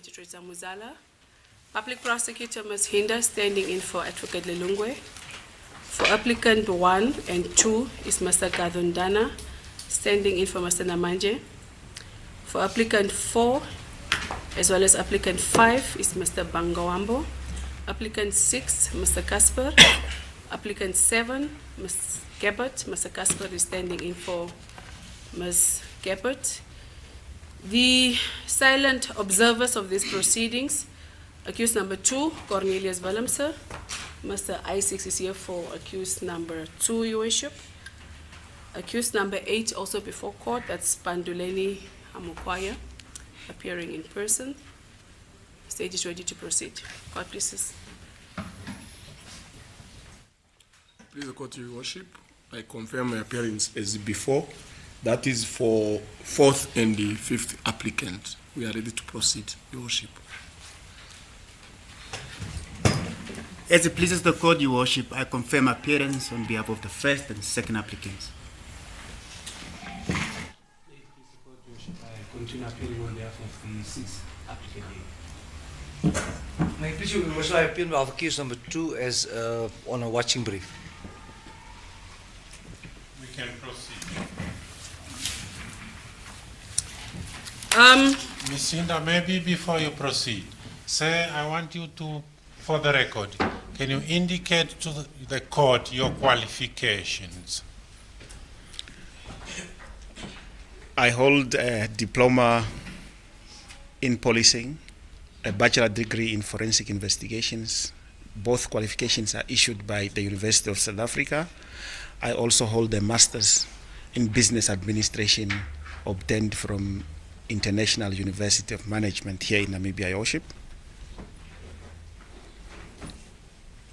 Magistrate Zamuzala. Public Prosecutor Ms. Hinda, standing in for Advocate Lelungwe. For applicant 1 and 2 is Mr. Gadundana, standing in for Mr. Namanje. For applicant 4, as well as applicant 5 is Mr. Bangawambo. Applicant 6, Mr. Kasper. Applicant 7, Ms. Gebert. Mr. Kasper is standing in for Ms. Gebert. The silent observers of these proceedings, accused number 2, Cornelius Willemse. Mr. I6 is here for accused number 2, Your Worship. Accused number 8 also before court, that's Panduleni Hamukwaya, appearing in person. Stage is ready to proceed. Court, please. Please, the court, Your Worship, I confirm my appearance as before. That is for 4th and the 5th applicant. We are ready to proceed, Your Worship. As it pleases the court, Your Worship, I confirm appearance on behalf of the 1st and 2nd applicants. I continue appearing on behalf of the 6th applicant. May I please, Your Worship, I appeal on behalf of case number 2 as on a watching brief. We can proceed. Ms. Hinda, maybe before you proceed, sir, I want you to, for the record, can you indicate to the court your qualifications? I hold a diploma in policing, a bachelor degree in forensic investigations. Both qualifications are issued by the University of South Africa. I also hold a master's in business administration obtained from International University of Management here in Namibia, Your Worship.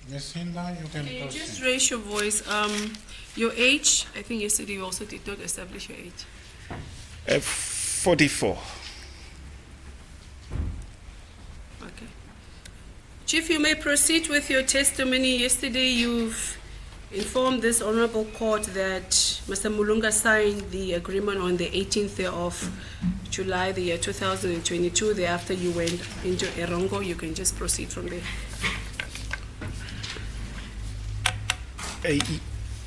Ms. Hinda, you can Can you proceed. just raise your voice? Your age, I think yesterday you also did not establish your age. 44. Okay. Chief, you may proceed with your testimony. Yesterday you've informed this honorable court that Mr. Mulunga signed the agreement on the 18th of July, the year 2022. Thereafter you went into Arango. You can just proceed from there.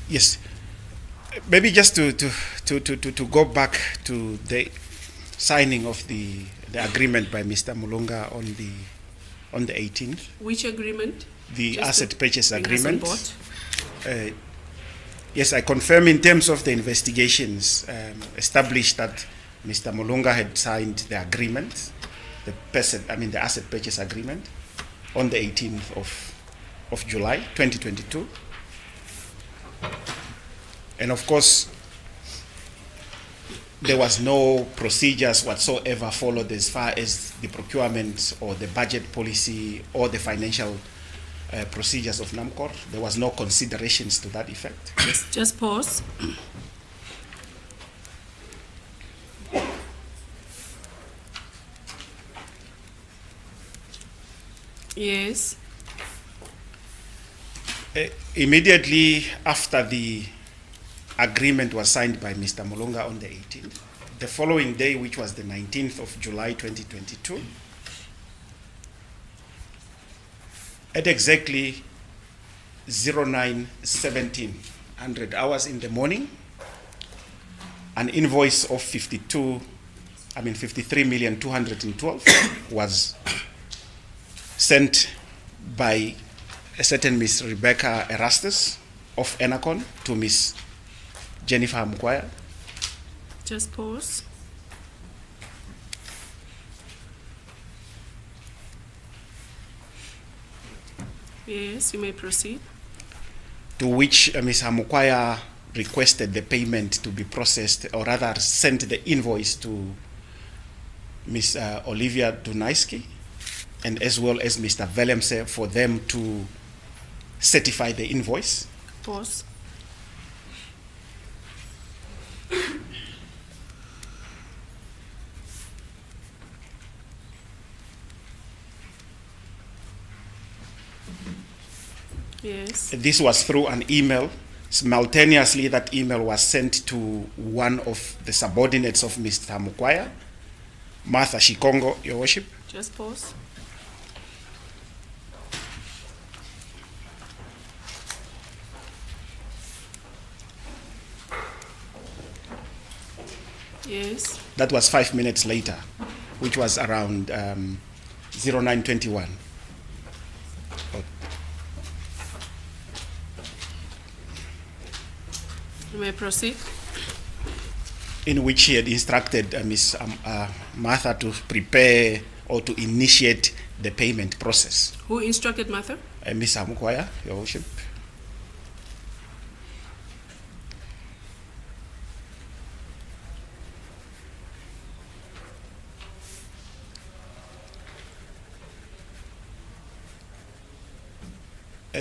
Yes. Maybe just to go back to the signing of the agreement by Mr. Mulunga on the 18th. Which agreement? The Just asset to purchase bring us on agreement. board. Yes, I confirm in terms of the investigations established that Mr. Mulunga had signed the agreement, the asset purchase agreement, on the 18th of July 2022. And of course, there was no procedures whatsoever followed as far as the procurement or the budget policy or the financial procedures of Namcor. There was no considerations to that effect. Just pause. Yes. Immediately after the agreement was signed by Mr. Mulunga on the 18th, the following day, which was the 19th of July 2022, at exactly 09:17 hours in the morning, an invoice of 53,212,000 was sent by a certain Miss Rebecca Erastus of Enercon to Miss Jennifer Hamukwaya. Just pause. Yes, you may proceed. To which Ms. Hamukwaya requested the payment to be processed, or rather sent the invoice to Ms. Olivia Dunaiski, and as well as Mr. Willemse for them to certify the invoice. Pause. Yes. This was through an email. Simultaneously, that email was sent to one of the subordinates of Mr. Hamukwaya, Martha Shikongo, Your Worship. Just pause. Yes. That was 5 minutes later, which was around 0921. You may proceed. In which he had instructed Ms. Martha to prepare or to initiate the payment process. Who instructed Martha? Ms. Hamukwaya, Your Worship.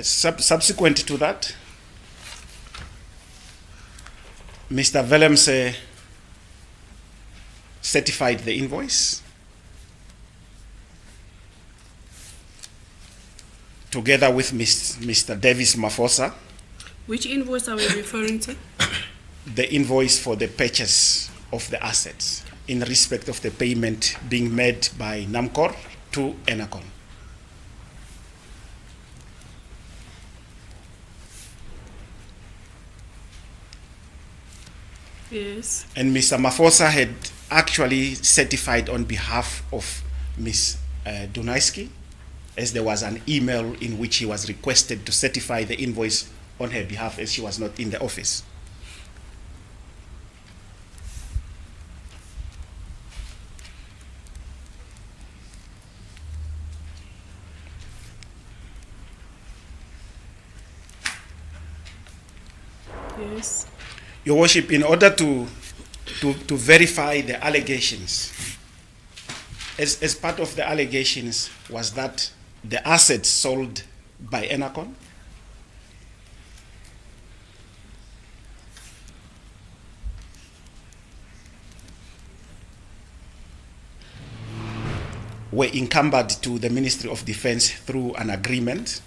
Subsequent to that, Mr. Willemse certified the invoice together with Mr. Davis Mafosa. Which invoice are we referring to? The invoice for the purchase of the assets in respect of the payment being made by Namcor to Enercon. Yes. And Mr. Mafosa had actually certified on behalf of Ms. Dunaiski, as there was an email in which he was requested to certify the invoice on her behalf as she was not in the office. Yes. Your Worship, in order to verify the allegations, as part of the allegations was that the assets sold by Enercon were encumbered to the Ministry of Defense through an agreement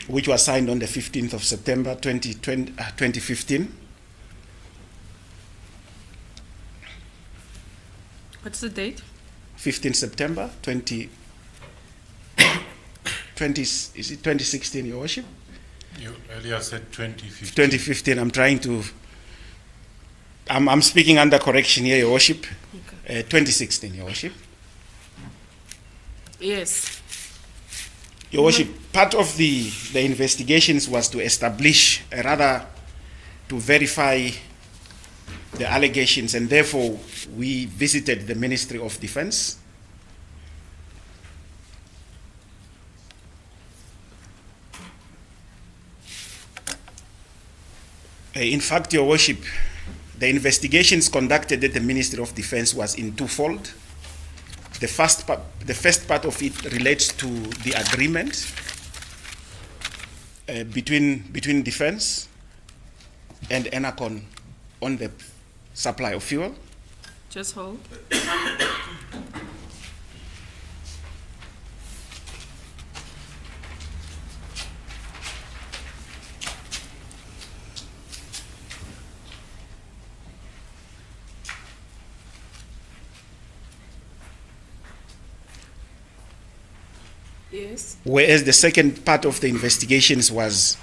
which was signed on the 15th of September 2015. What's the date? 15 September 2016, Your Worship? You earlier said 2015. 2015, I'm speaking under correction here, Your Worship. Okay. 2016, Your Worship. Yes. Your Worship, part of the investigations was to establish, rather to verify the allegations, and therefore we visited the Ministry of Defense. In fact, Your Worship, the investigations conducted at the Ministry of Defense was in twofold. The first part of it relates to the agreement between Defense and Enercon on the supply of fuel. Just hold. Yes. Whereas the second part of the investigations was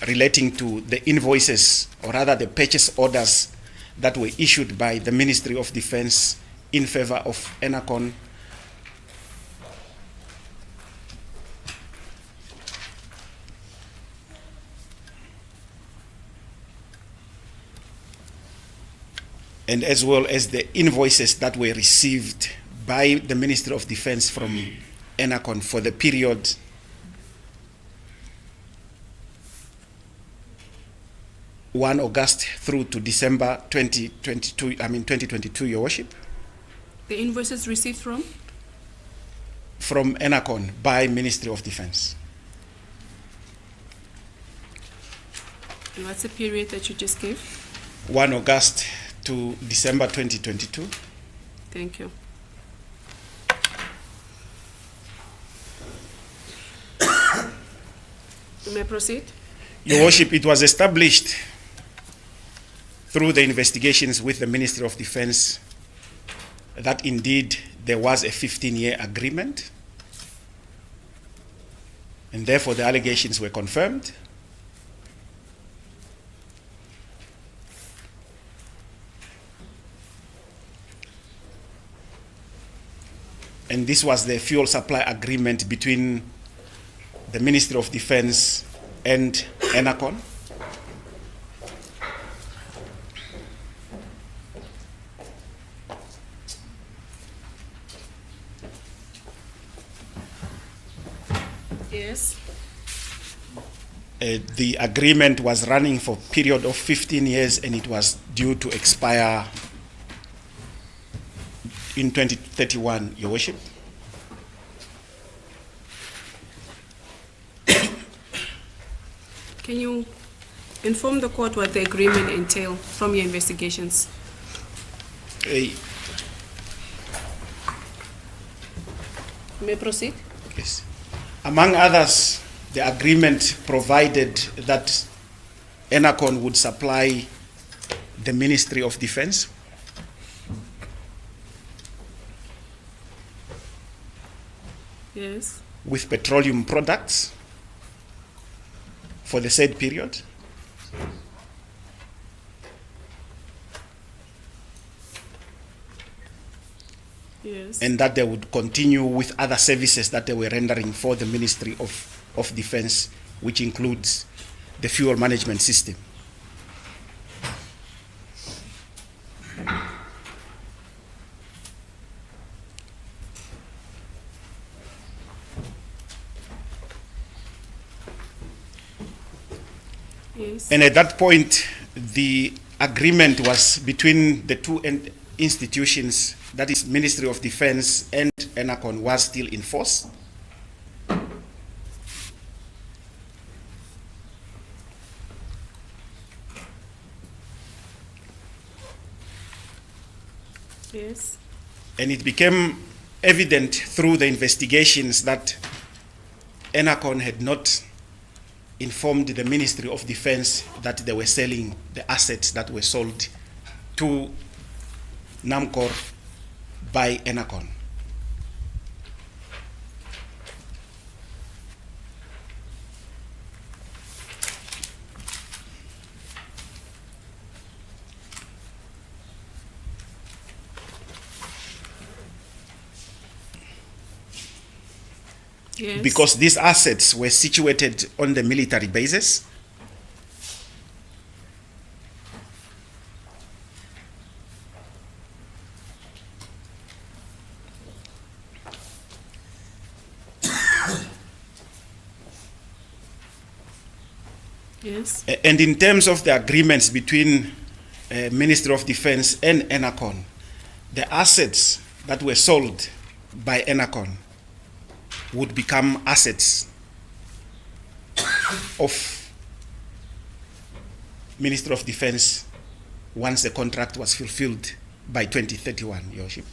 relating to the invoices, or rather the purchase orders that were issued by the Ministry of Defense in favor of Enercon and as well as the invoices that were received by the Ministry of Defense from Enercon for the period August through to December 2022, Your Worship. The invoices received from? From Enercon by Ministry of Defense. And what's the period that you just gave? 1 August to December 2022. Thank you. You may proceed. Your Worship, it was established through the investigations with the Ministry of Defense that indeed there was a 15-year agreement, and therefore the allegations were confirmed. And this was the fuel supply agreement between the Ministry of Defense and Enercon. Yes. The agreement was running for a period of 15 years and it was due to expire in 2031, Your Worship. Can you inform the court what the agreement entailed from your investigations? Uh, You may proceed. Yes. Among others, the agreement provided that Enercon would supply the Ministry of Defense Yes. with petroleum products for the said period. Yes. And that they would continue with other services that they were rendering for the Ministry of Defense, which includes the fuel management system. Yes. And at that point, the agreement was between the two institutions, that is Ministry of Defense and Enercon, was still in force. Yes. And it became evident through the investigations that Enercon had not informed the Ministry of Defense that they were selling the assets that were sold to Namcor by Enercon. Yes. Because these assets were situated on the military bases. Yes. And in terms of the agreements between Ministry of Defense and Enercon, the assets that were sold by Enercon would become assets of Ministry of Defense once the contract was fulfilled by 2031, Your Worship.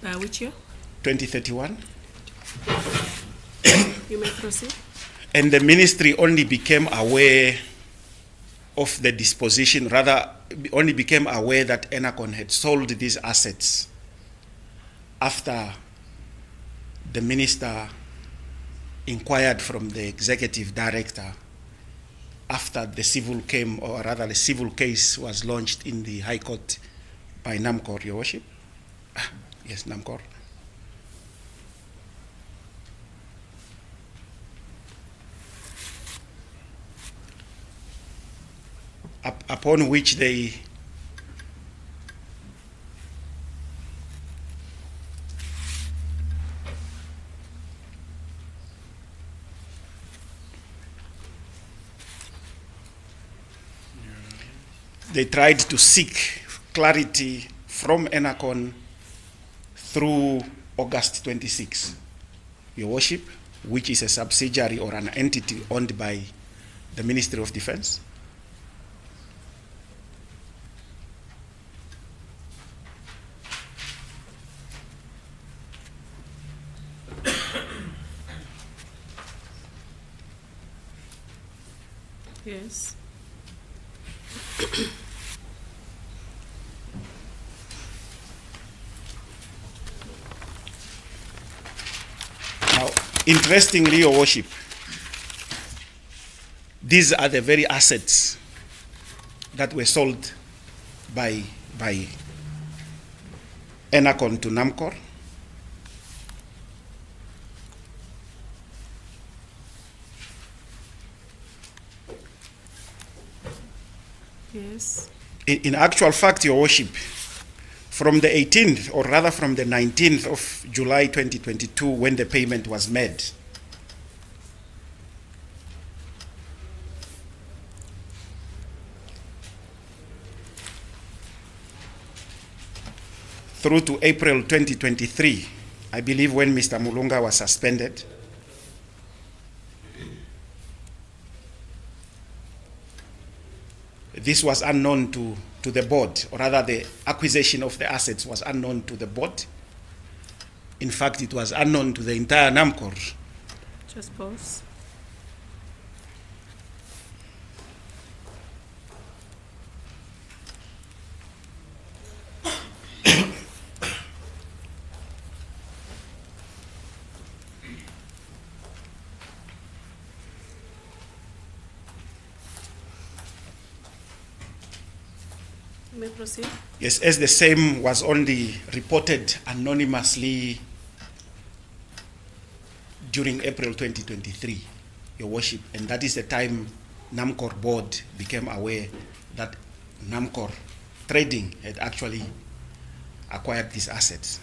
By which year? 2031. You may proceed. And the ministry only became aware of the disposition, rather only became aware that Enercon had sold these assets after the minister inquired from the executive director after the civil came, or rather the civil case was launched in the High Court by Namcor, Your Worship. Yes, Namcor. Upon which they tried to seek clarity from Enercon through August 26, Your Worship, which is a subsidiary or an entity owned by the Ministry of Defense. Yes. Now, interestingly, Your Worship, these are the very assets that were sold by Enercon to Namcor. Yes. In actual fact, Your Worship, from the 18th, or rather from the 19th of July 2022, when the payment was made, through to April 2023, I believe when Mr. Mulunga was suspended, this was unknown to the board, or rather the acquisition of the assets was unknown to the board. In fact, it was unknown to the entire Namcor. Just pause. You may proceed. Yes, as the same was only reported anonymously during April 2023, Your Worship, and that is the time Namcor board became aware that Namcor Trading had actually acquired these assets.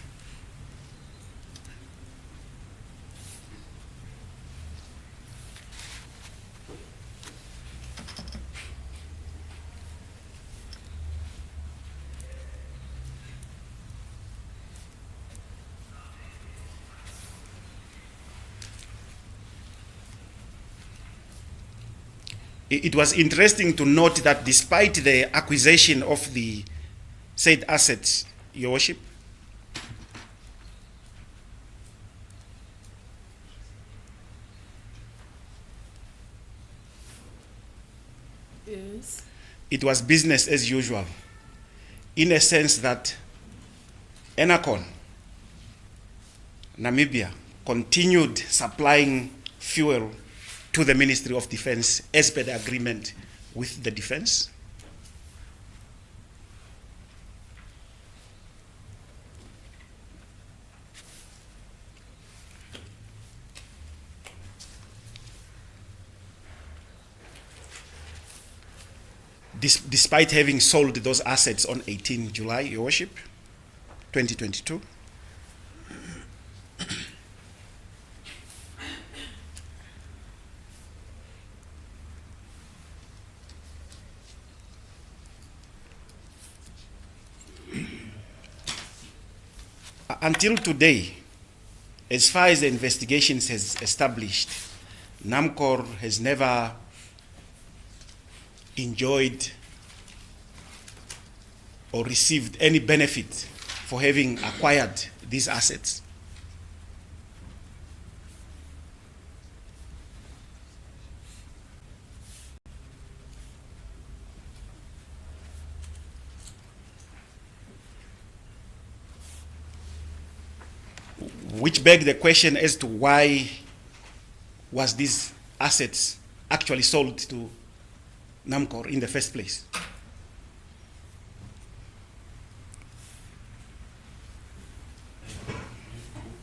It was interesting to note that despite the acquisition of the said assets, Your Worship, Yes. it was business as usual, in a sense that Enercon Namibia continued supplying fuel to the Ministry of Defense as per the agreement with the defense. Despite having sold those assets on 18 July, Your Worship, 2022. Until today, as far as the investigations has established, Namcor has never enjoyed or received any benefit for having acquired these assets. Which begs the question as to why was these assets actually sold to Namcor in the first place.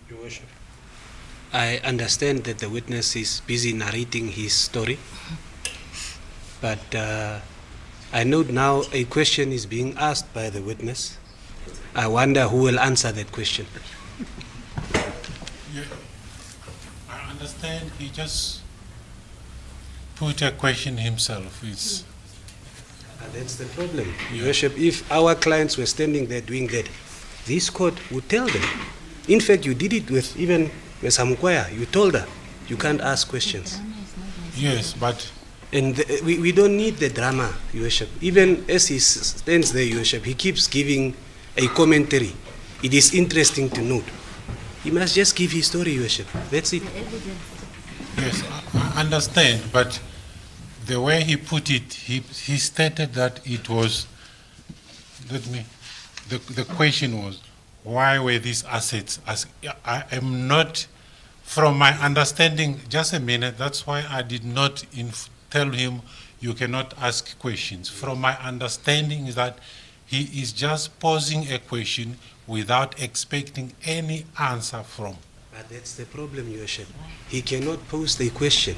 Your Worship, I understand that the witness is busy narrating his story, but I note now a question is being asked by the witness. I wonder who will answer that question. Yeah. I understand he just put a question himself. It's That's the problem, Your Worship. If our clients were standing there doing that, this court would tell them. In fact, you did it with even Ms. Hamukwaya. You told her you can't ask questions. yes, but And we don't need the drama, Your Worship. Even as he stands there, Your Worship, he keeps giving a commentary. It is interesting to note. He must just give his story, Your Worship. That's it. yes, I understand, but the way he put it, he stated that it was, the question was, why were these assets? I am not, from my understanding, just a minute, that's why I did not tell him you cannot ask questions. From my understanding is that he is just posing a question without expecting any answer from. But that's the problem, Your Worship. He cannot pose the question.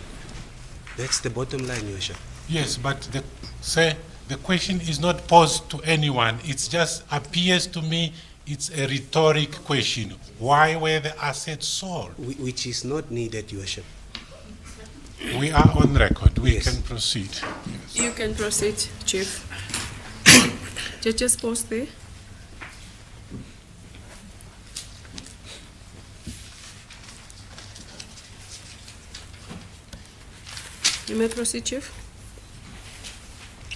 That's the bottom line, Your Worship. Yes, but the question is not posed to anyone. It just appears to me it's a rhetoric question. Why were the assets sold? Which is not needed, Your Worship. We are on record. We Yes. can proceed. Yes. You can proceed, Chief. Judges, pause there. You may proceed, Chief.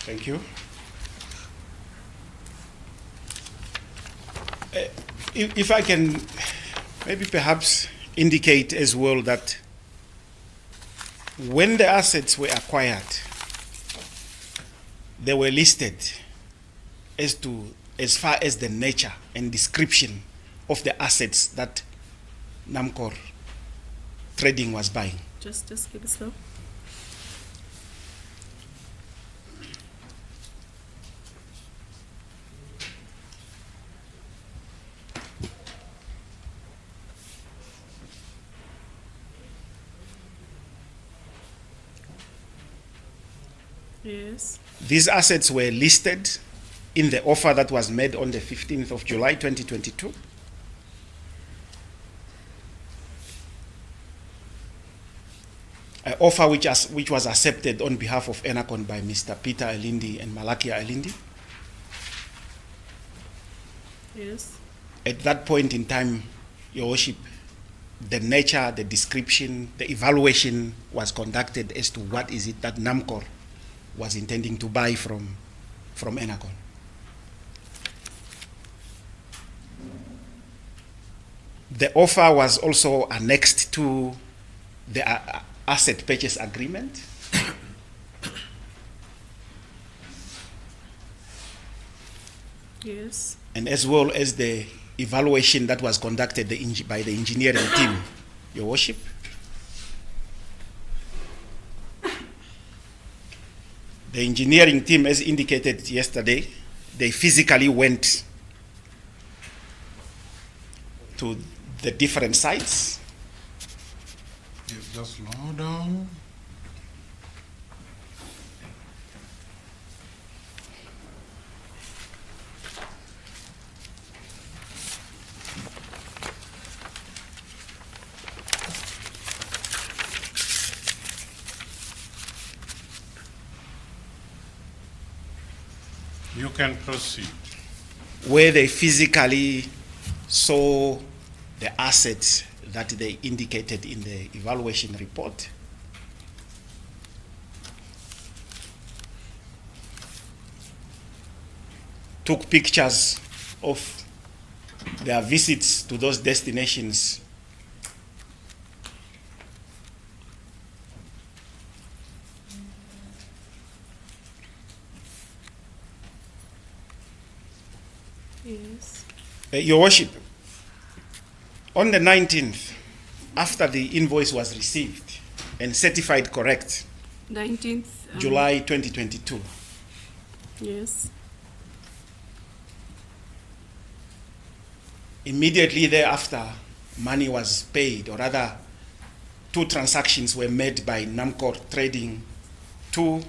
Thank you. If I can maybe perhaps indicate as well that when the assets were acquired, they were listed as far as the nature and description of the assets that Namcor Trading was buying. Just keep it slow. Yes. These assets were listed in the offer that was made on the 15th of July 2022. An offer which was accepted on behalf of Enercon by Mr. Peter Elindi and Malakia Elindi. Yes. At that point in time, Your Worship, the nature, the description, the evaluation was conducted as to what is it that Namcor was intending to buy from Enercon. The offer was also annexed to the asset purchase agreement. Yes. And as well as the evaluation that was conducted by the engineering team, Your Worship. The engineering team, as indicated yesterday, they physically went to the different sites. Yes, just slow down. You can proceed. Where they physically saw the assets that they indicated in the evaluation report. Took pictures of their visits to those destinations. Yes. Your Worship, on the 19th, after the invoice was received and certified correct, 19th. July 2022, Yes. immediately thereafter, money was paid, or rather, 2 transactions were made by Namcor Trading to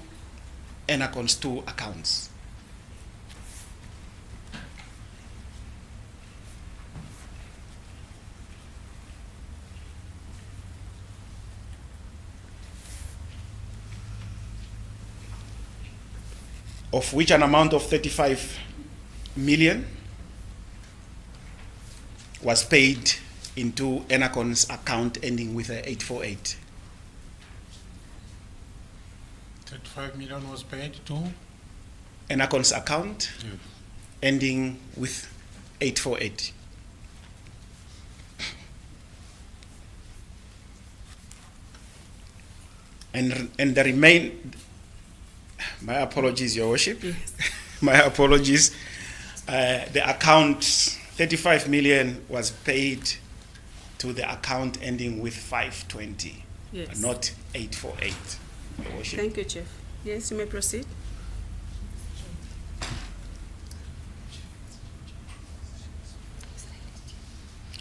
Enercon's 2 accounts. Of which an amount of 35 million was paid into Enercon's account ending with a 848. 35 million was paid to? Enercon's account Yes. ending with 848. And the My apologies, Your Worship. Yes. My apologies. The account, 35 million was paid to the account ending with 520, Yes. not 848, Your Worship. Thank you, Chief. Yes, you may proceed.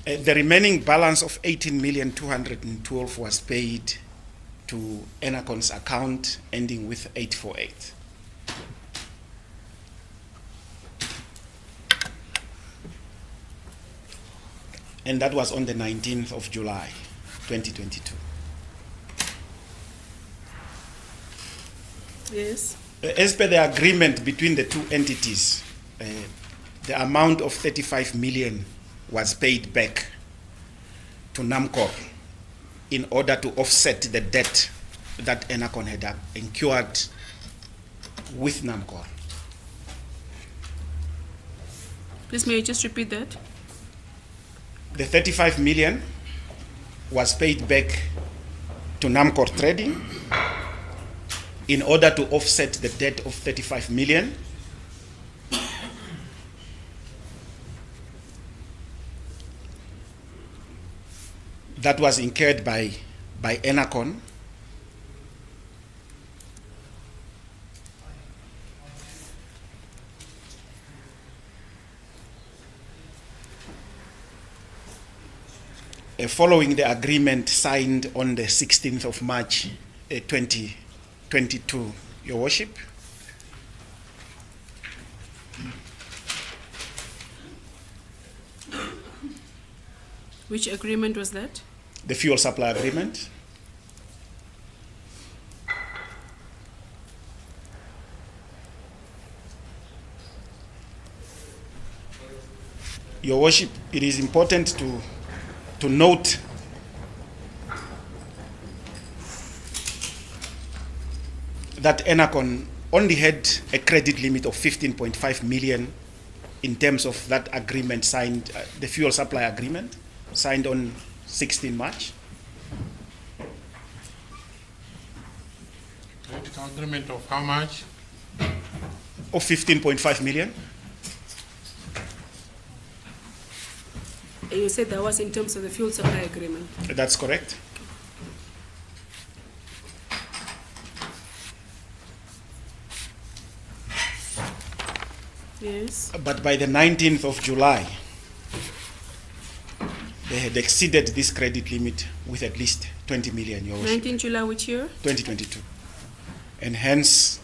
The remaining balance of 18,212,000 was paid to Enercon's account ending with 848. And that was on the 19th of July, 2022. Yes. As per the agreement between the two entities, the amount of 35 million was paid back to Namcor in order to offset the debt that Enercon had incurred with Namcor. Please, may you just repeat that? The 35 million was paid back to Namcor Trading in order to offset the debt of 35 million that was incurred by Enercon following the agreement signed on the 16th of March 2022, Your Worship. Which agreement was that? The fuel supply agreement. Your Worship, it is important to note that Enercon only had a credit limit of 15.5 million in terms of that agreement signed, the fuel supply agreement signed on 16 March. Credit agreement of how much? Of 15.5 million. And you said that was in terms of the fuel supply agreement. That's correct. Yes. But by the 19th of July, they had exceeded this credit limit with at least 20 million, Your Worship. 19 July which year? 2022. And hence,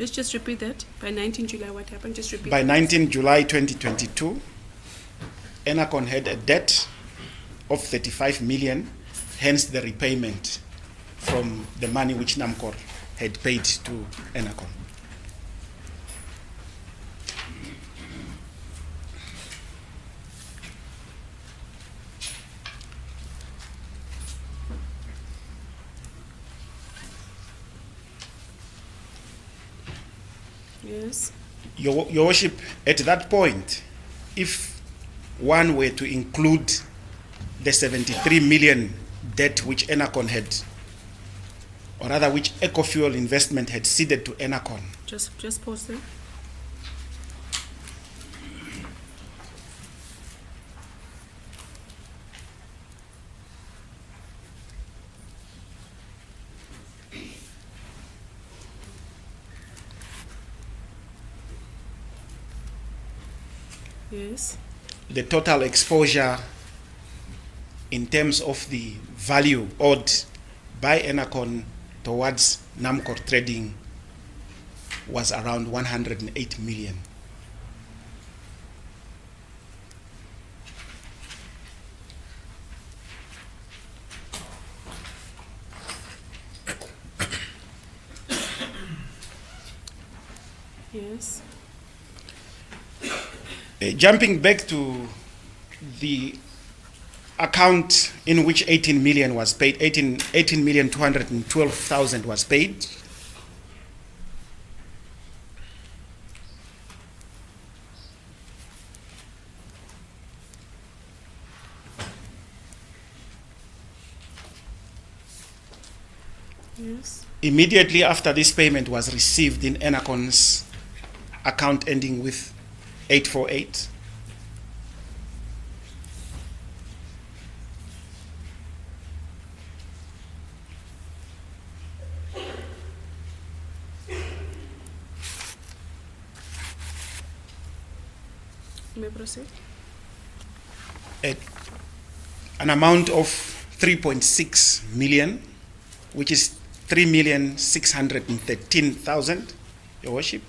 Please just repeat that. By 19 July, what happened? Just repeat. by that. 19 July 2022, Enercon had a debt of 35 million, hence the repayment from the money which Namcor had paid to Enercon. Yes. Your Worship, at that point, if one were to include the 73 million debt which Enercon had, or rather which EcoFuel Investment had ceded to Enercon, Just pause there. Yes. the total exposure in terms of the value owed by Enercon towards Namcor Trading was around 108 million. Yes. Jumping back to the account in which 18 million was paid, 18,212,000 was paid. Yes. Immediately after this payment was received in Enercon's account ending with 848, You may proceed. an amount of 3.6 million, which is 3,613,000, Your Worship.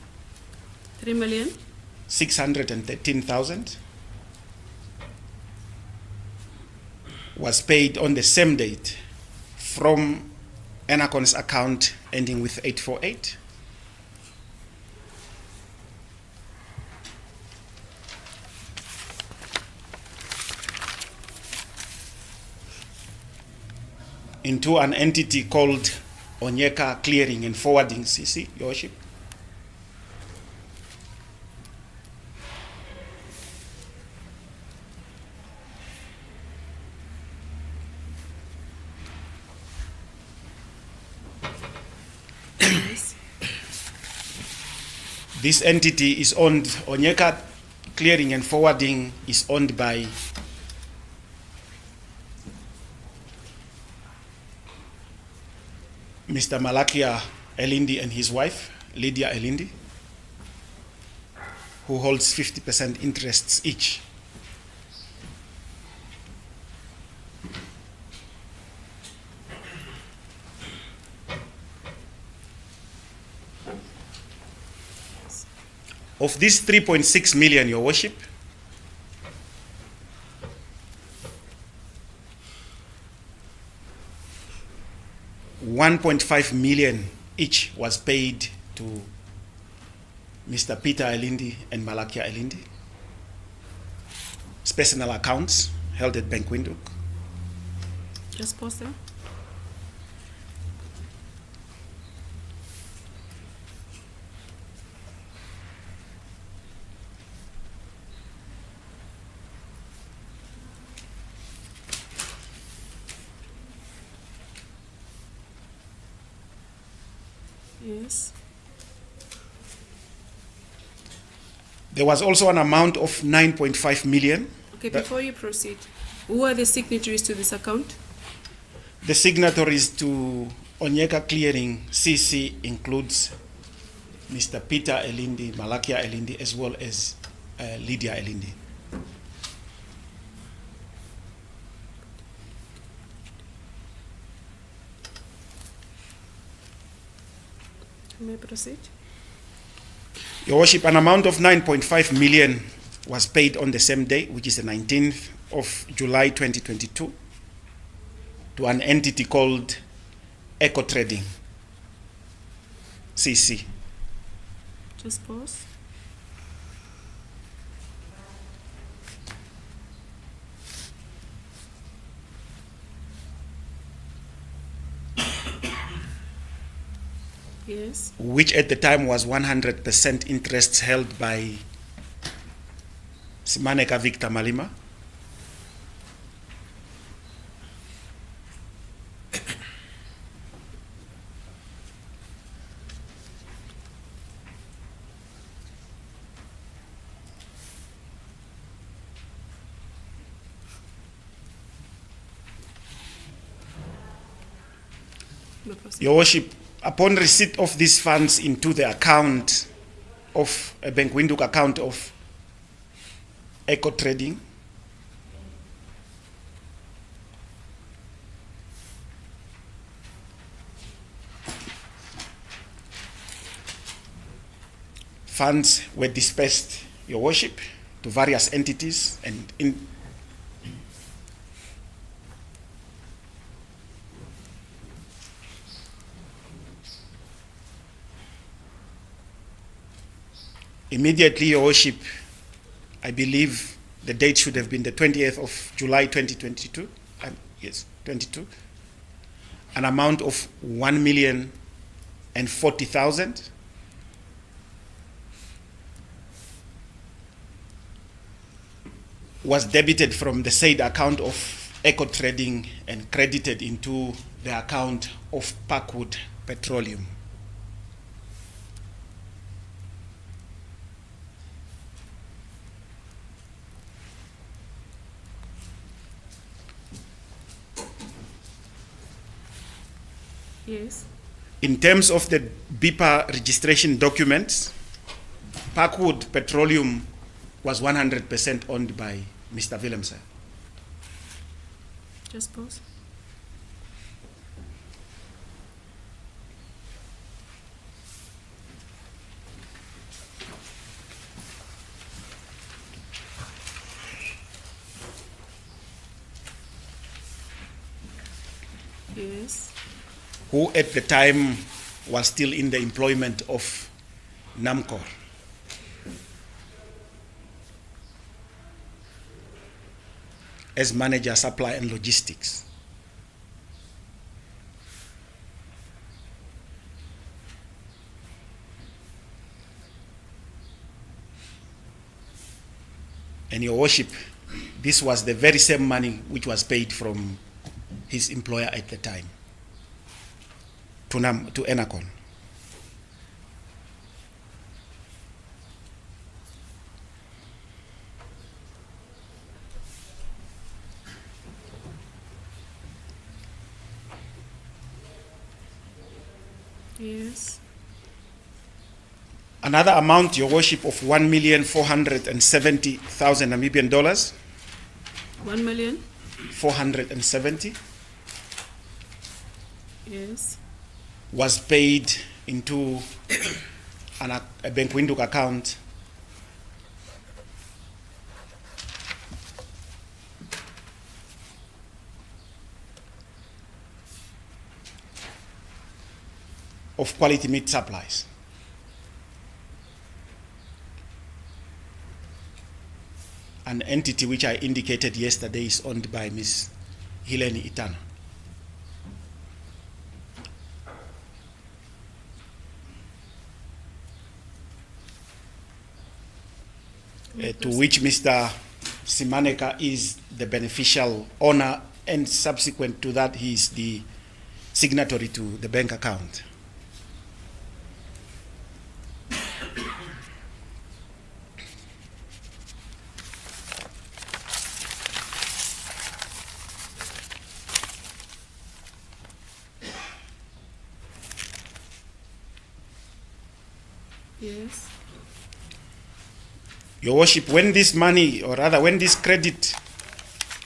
3,613,000 was paid on the same date from Enercon's account ending with 848. Into an entity called Onyeka Clearing and Forwarding, CC, Your Worship. This entity is owned, Onyeka Clearing and Forwarding is owned by Mr. Malakia Elindi and his wife, Lydia Elindi, who holds 50% interests each. Of this 3.6 million, Your Worship, $1.5 million each was paid to Mr. Peter Elindi and Malakia Elindi. Personal accounts held at Bank Windhoek. Just pause there. Yes. There was also an amount of 9.5 million. Okay, before you proceed, who are the signatories to this account? The signatories to Onyeka Clearing CC includes Mr. Peter Elindi, Malakia Elindi, as well as Lydia Elindi. You may proceed. Your Worship, an amount of 9.5 million was paid on the same day, which is the 19th of July 2022, to an entity called Eco Trading, CC. Just pause. Yes. Which at the time was 100% interests held by Simaneka Victor Malima. You may proceed. Your Worship, upon receipt of these funds into the account of a Bank Windhoek account of Eco Trading, funds were dispersed, Your Worship, to various entities and immediately, Your Worship, I believe the date should have been the 20th of July 2022. Yes, 22. An amount of 1,040,000 was debited from the said account of Eco Trading and credited into the account of Parkwood Petroleum. Yes. In terms of the BIPA registration documents, Parkwood Petroleum was 100% owned by Mr. Willemse. Just pause. Yes. Who at the time was still in the employment of Namcor. As manager, supply and logistics. And Your Worship, this was the very same money which was paid from his employer at the time to Enercon. Yes. Another amount, Your Worship, of 1,470,000 Namibian dollars. 1 million? 470 Yes. was paid into a Bank Windhoek account of Quality Meat Supplies. An entity which I indicated yesterday is owned by Ms. Helene Itano. To which Mr. Simaneka is the beneficial owner, and subsequent to that he is the signatory to the bank account. Yes. Your Worship, when this money, or rather when this credit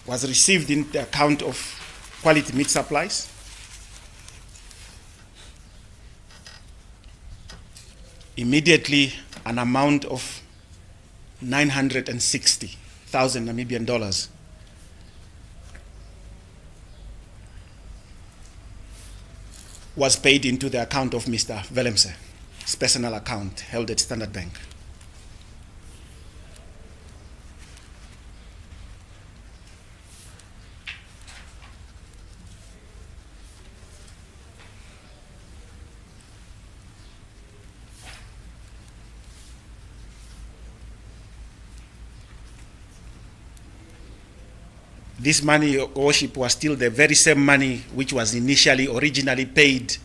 was received in the account of Quality Meat Supplies, immediately an amount of 960,000 Namibian dollars was paid into the account of Mr. Willemse, his personal account held at Standard Bank. This money, Your Worship, was still the very same money which was originally paid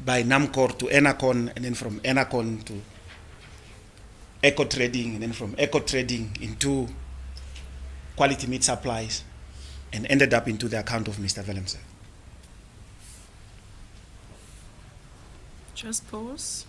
by Namcor to Enercon, and then from Enercon to Eco Trading, and then from Eco Trading into Quality Meat Supplies, and ended up into the account of Mr. Willemse. Just pause.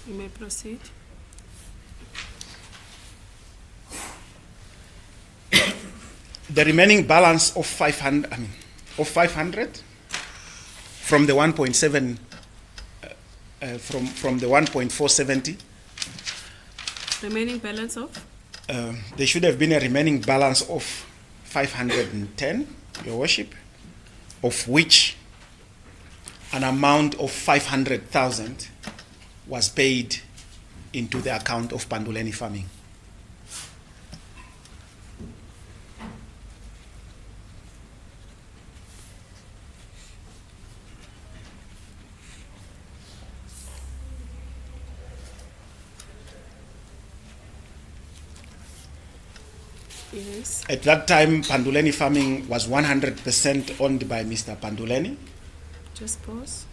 You may proceed. The remaining balance of 500 from the 1.7 from the 1.470. Remaining balance of? There should have been a remaining balance of 510, Your Worship, of which an amount of 500,000 was paid into the account of Panduleni Farming. Yes. At that time, Panduleni Farming was 100% owned by Mr. Panduleni. Just pause.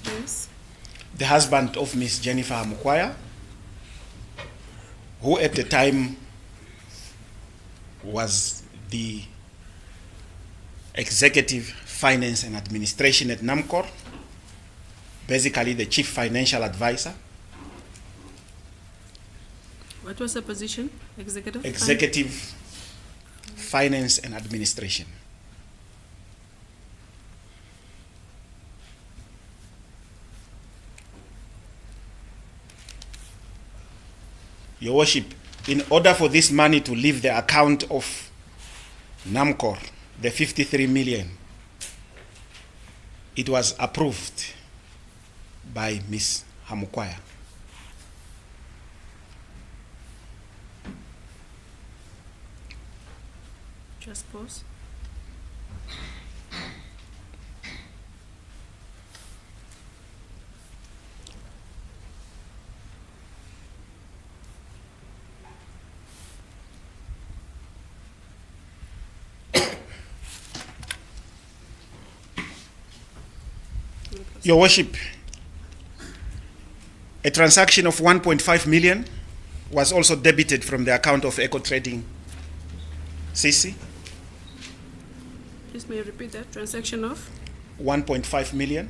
Yes. The husband of Miss Jennifer Hamukwaya, who at the time was the executive finance and administration at Namcor, basically the chief financial advisor. What was the position? Executive? Executive finance and administration. Your Worship, in order for this money to leave the account of Namcor, the 53 million, it was approved by Ms. Hamukwaya. Just pause. Your Worship, a transaction of 1.5 million was also debited from the account of Eco Trading CC. Please may you repeat that? Transaction of? 1.5 million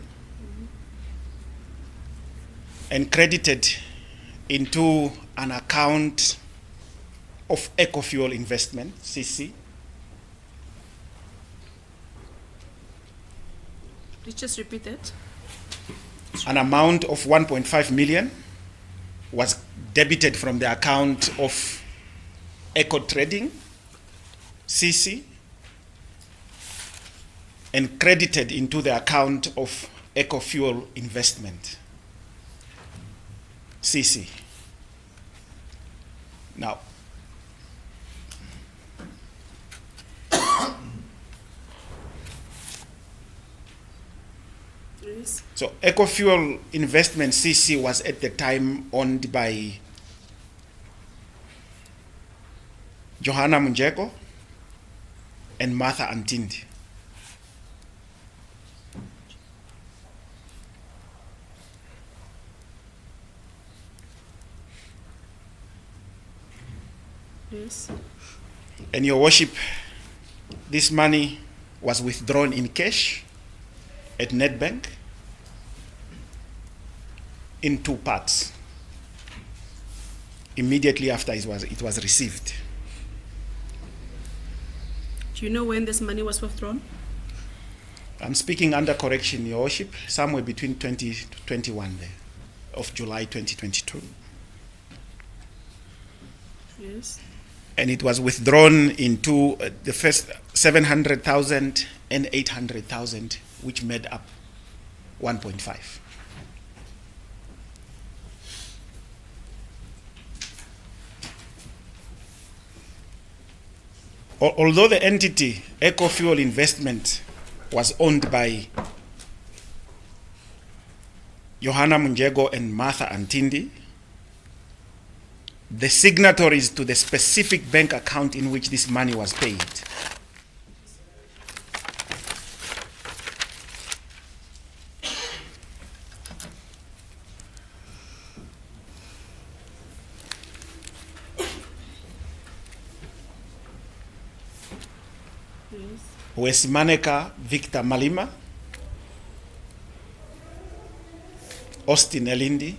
and credited into an account of EcoFuel Investment, CC. Please just repeat that. An amount of 1.5 million was debited from the account of Eco Trading, CC, and credited into the account of EcoFuel Investment, CC. Now, Yes. so EcoFuel Investment CC was at the time owned by Johanna Munjeko and Martha Antindi. Yes. And Your Worship, this money was withdrawn in cash at Nedbank in two parts immediately after it was received. Do you know when this money was withdrawn? I'm speaking under correction, Your Worship, somewhere between 20 to 21 there, of July 2022. Yes. And it was withdrawn into the first 700,000 and 800,000, which made up 1.5. Although the entity EcoFuel Investment was owned by Johanna Munjego and Martha Antindi, the signatories to the specific bank account in which this money was paid Wesimaneka Victor Malima, Austin Elindi,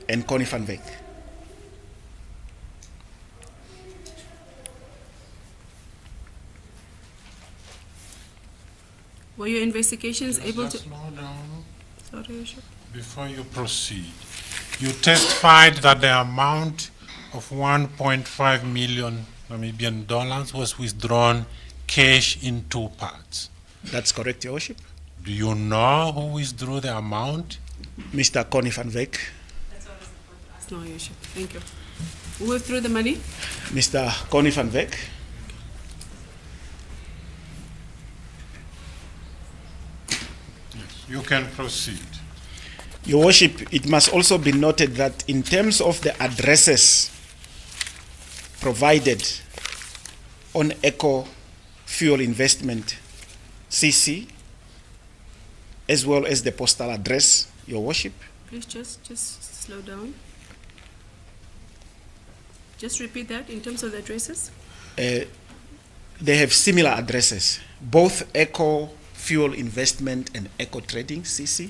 and Connie van Wyk. Were your investigations able to... Slow down. Sorry, Your Worship. Before you proceed, you testified that the amount of 1.5 million Namibian dollars was withdrawn cash in two parts. That's correct, Your Worship. Do you know who withdrew the amount? Mr. Connie van Wyk, No, Your Worship. Thank you. Who withdrew the money? Mr. Connie van Wyk, Yes, you can proceed. Your Worship, it must also be noted that in terms of the addresses provided on Eco Fuel Investment CC, as well as the postal address, Your Worship. Please just slow down. Just repeat that in terms of the addresses. They have similar addresses, both Eco Fuel Investment and Eco Trading CC.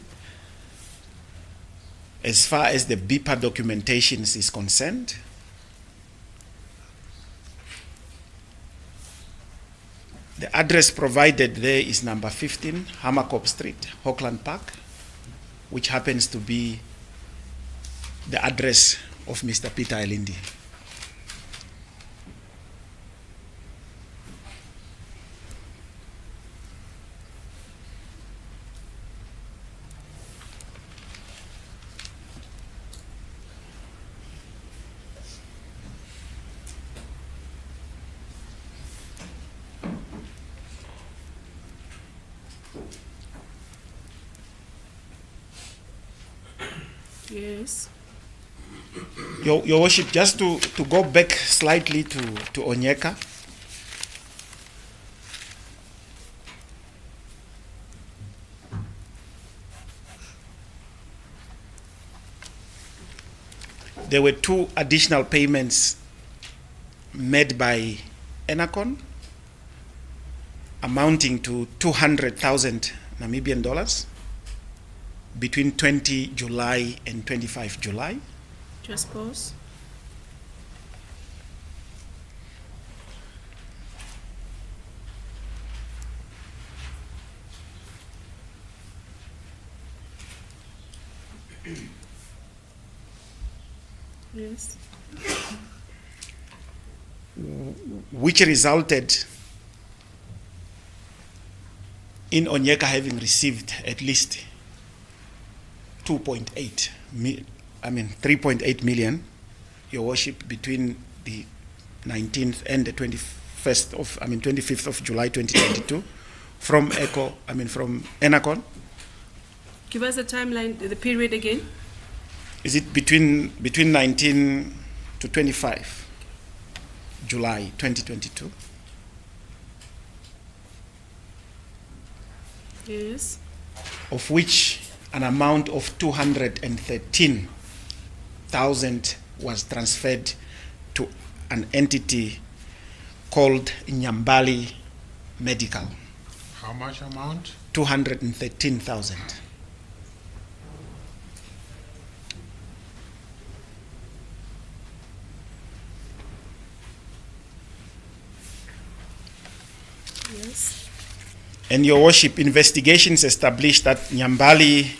As far as the BIPA documentations is concerned, the address provided there is number 15, Hamukwaya Street, Auckland Park, which happens to be the address of Mr. Peter Elindi. Yes. Your Worship, just to go back slightly to Onyeka. There were 2 additional payments made by Enercon amounting to 200,000 Namibian dollars between 20 July and 25 July. Just pause. Yes. Which resulted in Onyeka having received at least 3.8 million, Your Worship, between the 19th and the 25th of July 2022 from from Enercon. Give us the timeline, the period again. Is it between 19 to 25 July 2022? Yes. Of which an amount of 213,000 was transferred to an entity called Nyambali Medical. How much amount? 213,000. Yes. And Your Worship, investigations established that Nyambali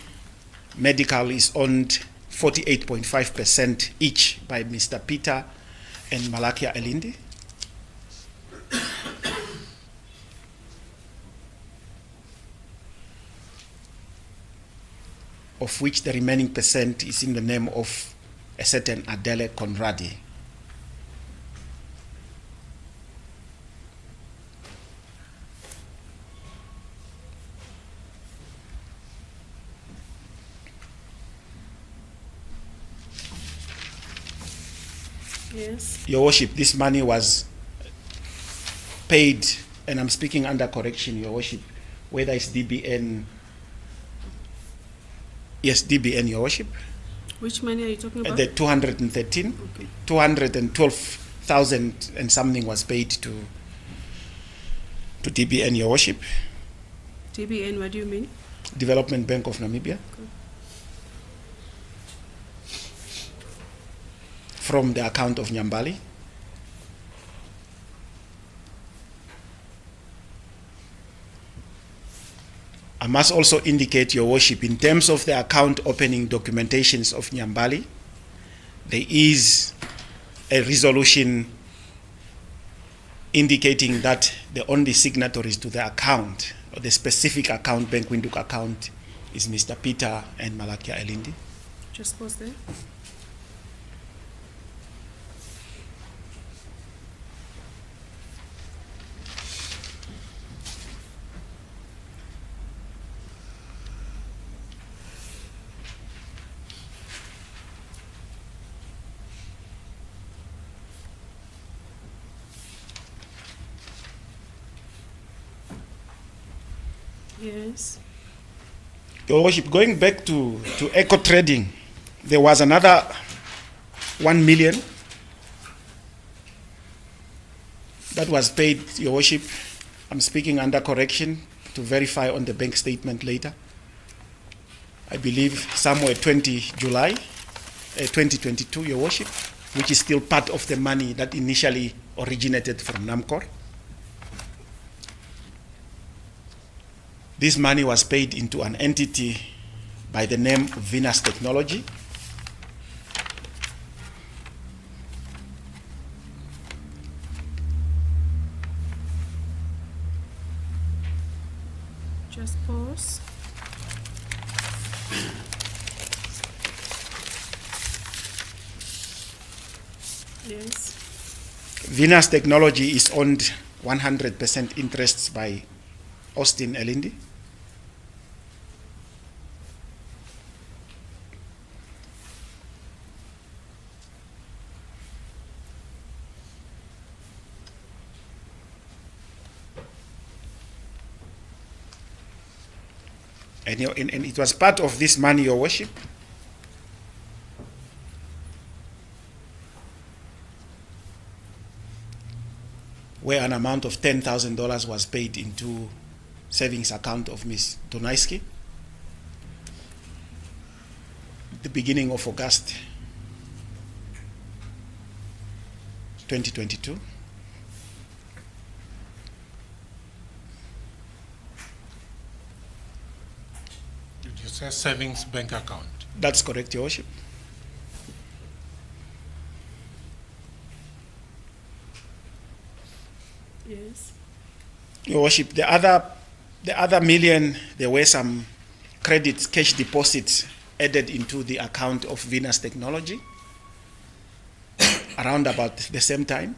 Medical is owned 48.5% each by Mr. Peter and Malakia Elindi. Of which the remaining percent is in the name of a certain Adele Conradi. Yes. Your Worship, this money was paid, and I'm speaking under correction, Your Worship, whether it's DBN. Yes, DBN, Your Worship. Which money are you talking about? The 213, Okay. 212,000 and something was paid to DBN, Your Worship. TBN, what do you mean? Development Bank of Namibia. Okay. From the account of Nyambali. I must also indicate, Your Worship, in terms of the account opening documentations of Nyambali, there is a resolution indicating that the only signatories to the account, or the specific account, Bank Windhoek account, is Mr. Peter and Malakia Elindi. Just pause there. Yes. Your Worship, going back to eco trading, there was another 1 million that was paid, Your Worship. I'm speaking under correction to verify on the bank statement later. I believe somewhere 20 July 2022, Your Worship, which is still part of the money that initially originated from Namcor. This money was paid into an entity by the name Venus Technology. Just pause. Yes. Venus Technology is owned 100% interests by Austin Elindi. And it was part of this money, Your Worship, where an amount of $10,000 was paid into savings account of Ms. Dunaiski at the beginning of August 2022. Did you say savings bank account? That's correct, Your Worship. Yes. Your Worship, the other million, there were some credits, cash deposits added into the account of Venus Technology around about the same time,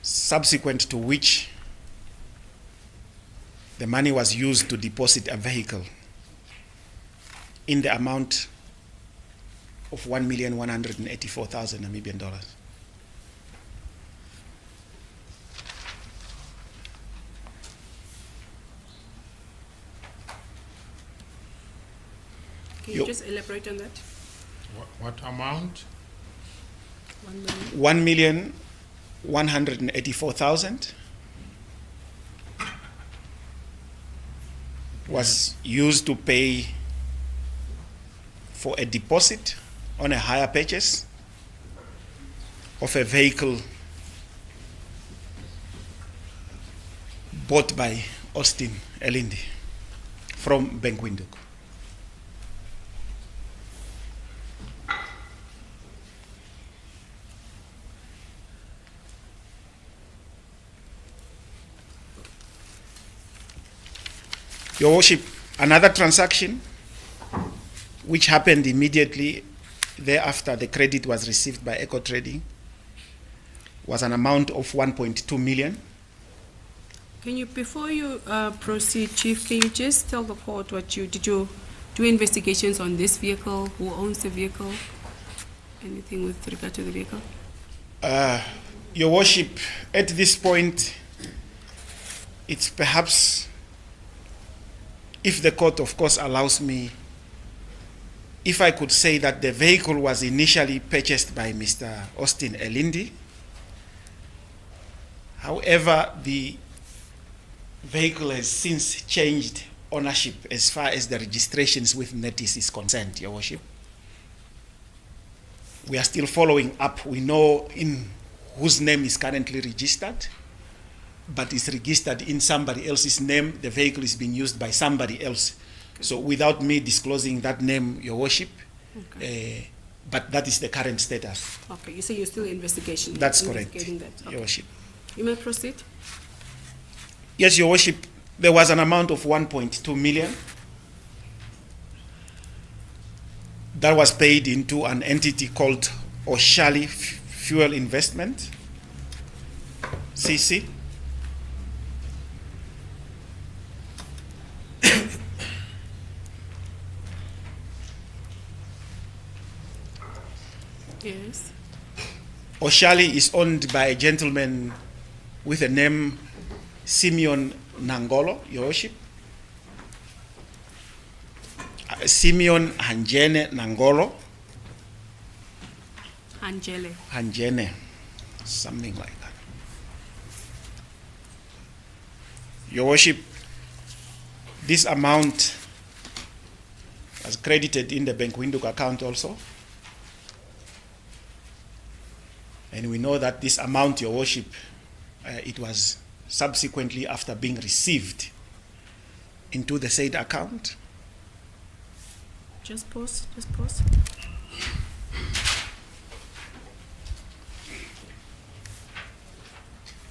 subsequent to which the money was used to deposit a vehicle in the amount of 1,184,000 Namibian dollars. Can you just elaborate on that? What amount? 1 million. 1,184,000 was used to pay for a deposit on a hire purchase of a vehicle bought by Austin Elindi from Bank Windhoek. Your Worship, another transaction which happened immediately thereafter the credit was received by Eco Trading was an amount of 1.2 million. Can you, before you proceed, Chief, can you just tell the court what did you do investigations on this vehicle? Who owns the vehicle? Anything with regard to the vehicle? Your Worship, at this point, it's perhaps, if the court, of course, allows me, if I could say that the vehicle was initially purchased by Mr. Austin Elindi. However, the vehicle has since changed ownership as far as the registrations with Netis is concerned, Your Worship. We are still following up. We know in whose name is currently registered, but it's registered in somebody else's name. The vehicle is being used by somebody else. Okay. So without me disclosing that name, Your Worship, okay. But that is the current status. Okay, you say you're still investigating. That's correct, that. Okay. Your Worship. You may proceed. Yes, Your Worship, there was an amount of 1.2 million that was paid into an entity called Oshali Fuel Investment, CC. Yes. Oshali is owned by a gentleman with the name Simeon Nangolo, Your Worship. Simeon Hanjene Nangolo. Hanjene, something like that. Your Worship, this amount was credited in the Bank Windhoek account also. And we know that this amount, Your Worship, it was subsequently after being received into the said account. Just pause.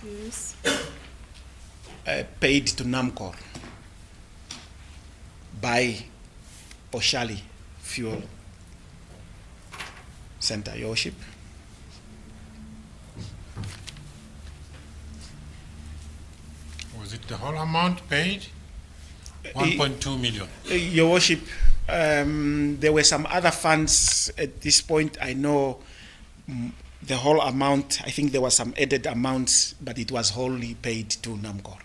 Yes. Paid to Namcor by Oshali Fuel Center, Your Worship. Was it the whole amount paid? 1.2 million. Your Worship, there were some other funds at this point. I know the whole amount, I think there were some added amounts, but it was wholly paid to Namcor.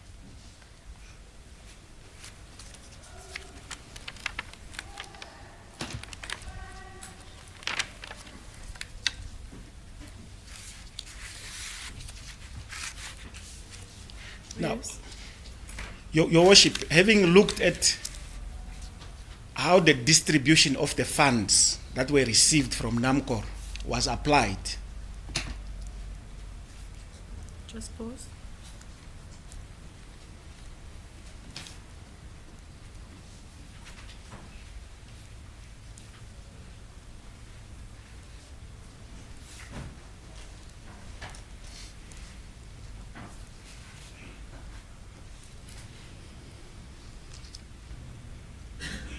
Now, Yes. Your Worship, having looked at how the distribution of the funds that were received from Namcor was applied, Just pause.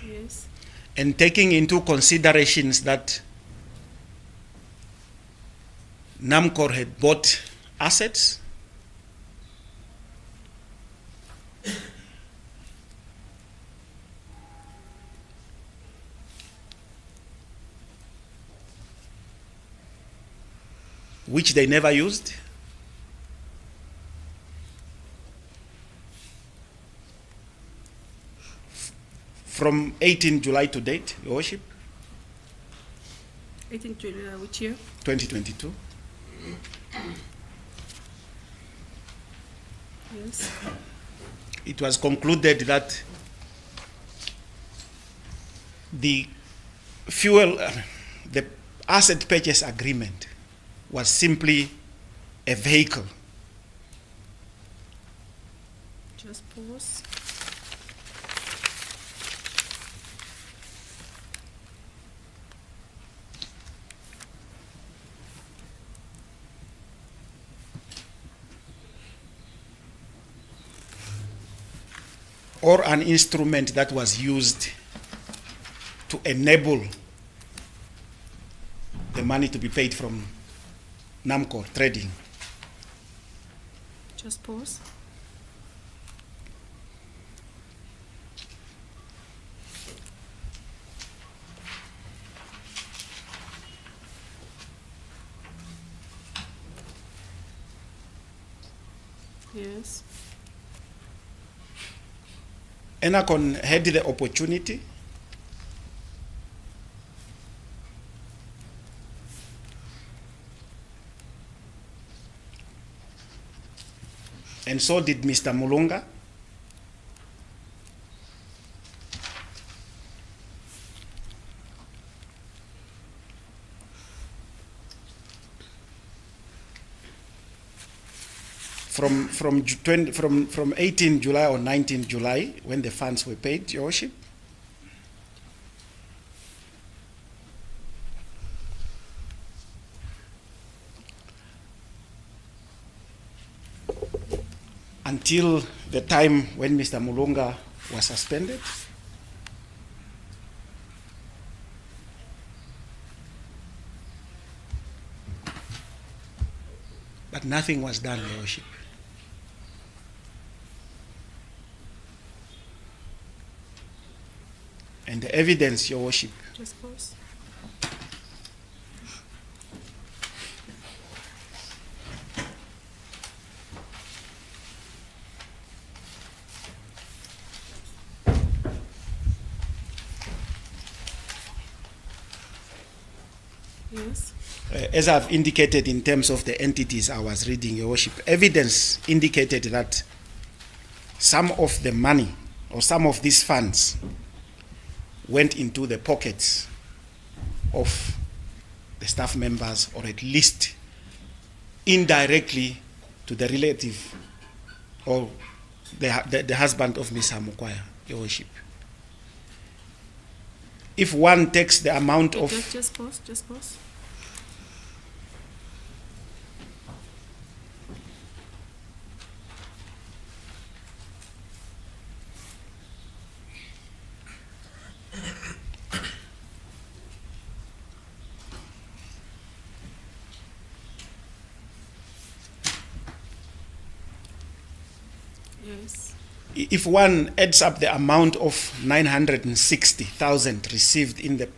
Yes. and taking into considerations that Namcor had bought assets, which they never used, from 18 July to date, Your Worship, 18th July, which year? 2022. Yes. It was concluded that the the asset purchase agreement was simply a vehicle Just pause. or an instrument that was used to enable the money to be paid from Namcor Trading. Just pause. Yes. Enercon had the opportunity and so did Mr. Mulunga from 18 July or 19 July when the funds were paid, Your Worship, until the time when Mr. Mulunga was suspended. But nothing was done, Your Worship. And the evidence, Your Worship, Just pause. Yes. As I've indicated in terms of the entities I was reading, Your Worship, evidence indicated that some of the money or some of these funds went into the pockets of the staff members, or at least indirectly to the relative or the husband of Ms. Hamukwaya, Your Worship. If one takes the amount of... Just pause. Yes. If one adds up the amount of 960,000 received in the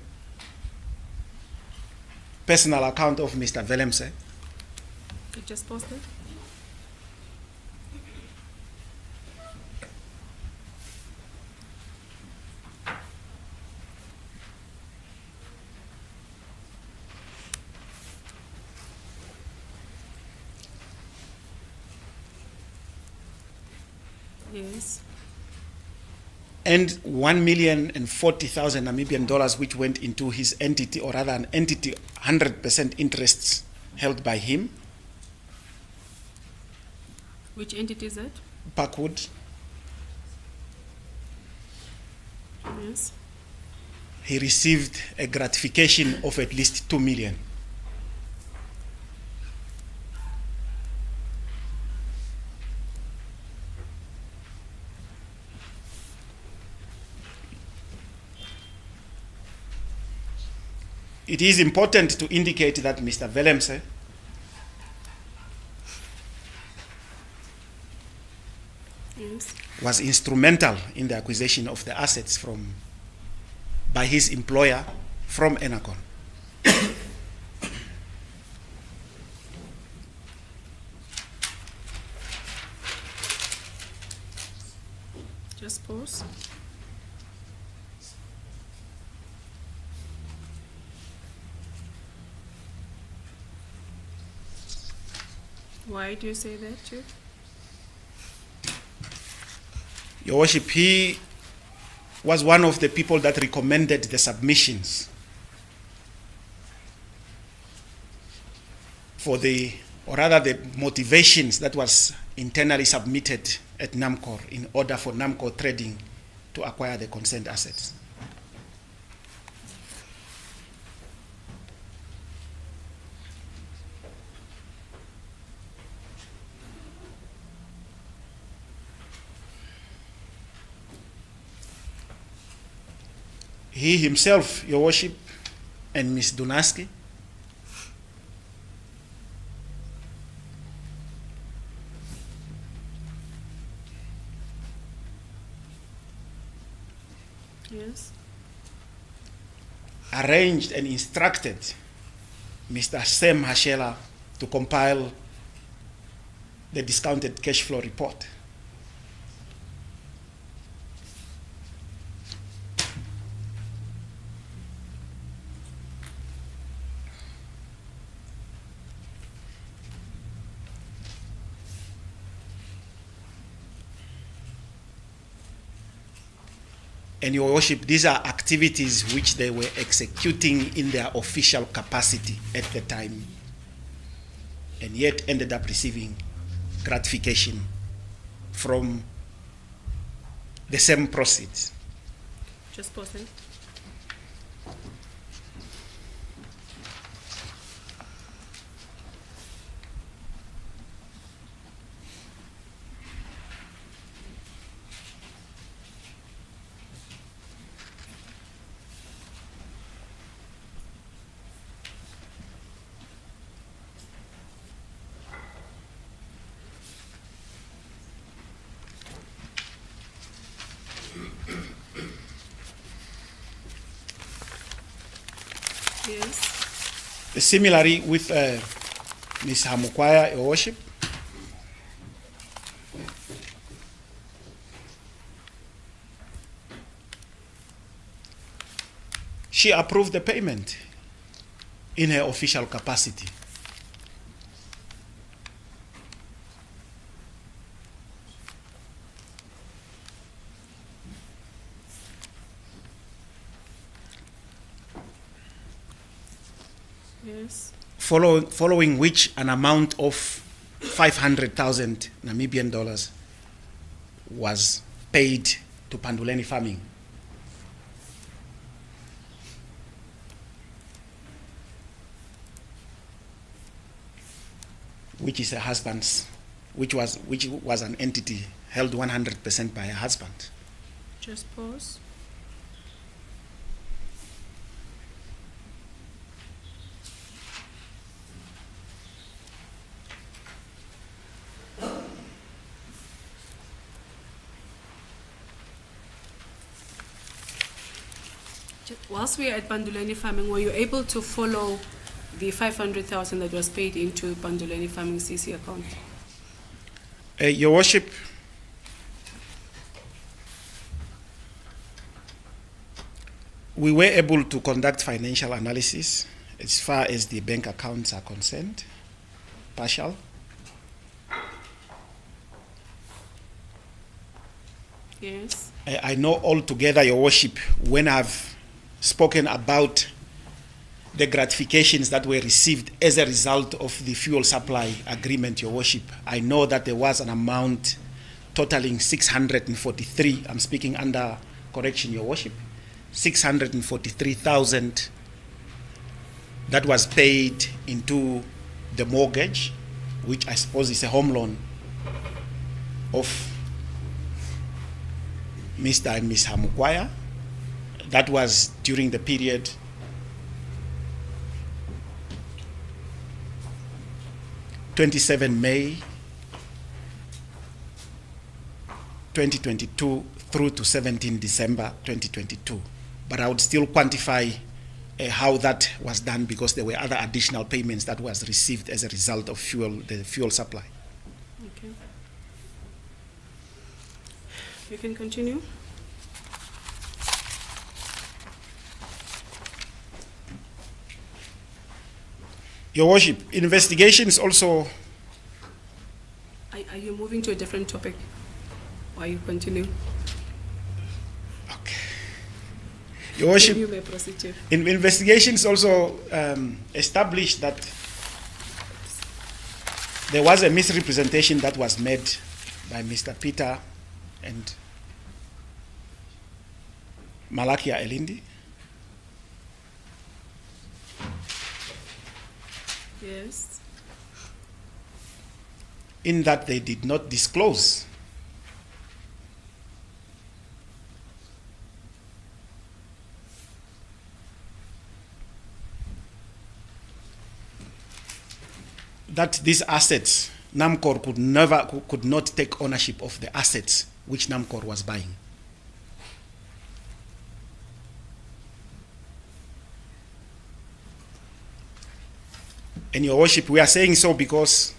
personal account of Mr. Willemse, Just pause there. Yes. and 1,040,000 Namibian dollars which went into his entity, or rather an entity 100% interests held by him, Which entity is that? Parkwood. Yes. He received a gratification of at least 2 million. It is important to indicate that Mr. Willemse Yes. was instrumental in the acquisition of the assets by his employer from Enercon. Just pause. Why do you say that, Chief? Your Worship, he was one of the people that recommended the submissions or rather the motivations that was internally submitted at Namcor in order for Namcor Trading to acquire the concerned assets. He himself, Your Worship, and Ms. Dunaiski Yes. arranged and instructed Mr. Sam Hashela to compile the discounted cash flow report. And Your Worship, these are activities which they were executing in their official capacity at the time, and yet ended up receiving gratification from the same proceeds. Just pause there. Yes. Similarly with Ms. Hamukwaya, Your Worship, she approved the payment in her official capacity. Yes. Following which an amount of 500,000 Namibian dollars was paid to Panduleni Farming. Which is her husband's, which was an entity held 100% by her husband. Just pause. Whilst we are at Panduleni Farming, were you able to follow the 500,000 that was paid into Panduleni Farming CC account? Your Worship, we were able to conduct financial analysis as far as the bank accounts are concerned, partial. Yes. I know altogether, Your Worship, when I've spoken about the gratifications that were received as a result of the fuel supply agreement, Your Worship, I know that there was an amount totaling 643, I'm speaking under correction, Your Worship, 643,000 that was paid into the mortgage, which I suppose is a home loan of Mr. and Ms. Hamukwaya. That was during the period May 2022 through to 17 December 2022. But I would still quantify how that was done because there were other additional payments that was received as a result of the fuel supply. Okay. You can continue. Your Worship, investigations also... Are you moving to a different topic? Or you continue? Okay. Your Worship, You may proceed, Chief. investigations also established that there was a misrepresentation that was made by Mr. Peter and Malakia Elindi. Yes. In that they did not disclose that these assets, Namcor could not take ownership of the assets which Namcor was buying. And Your Worship, we are saying so because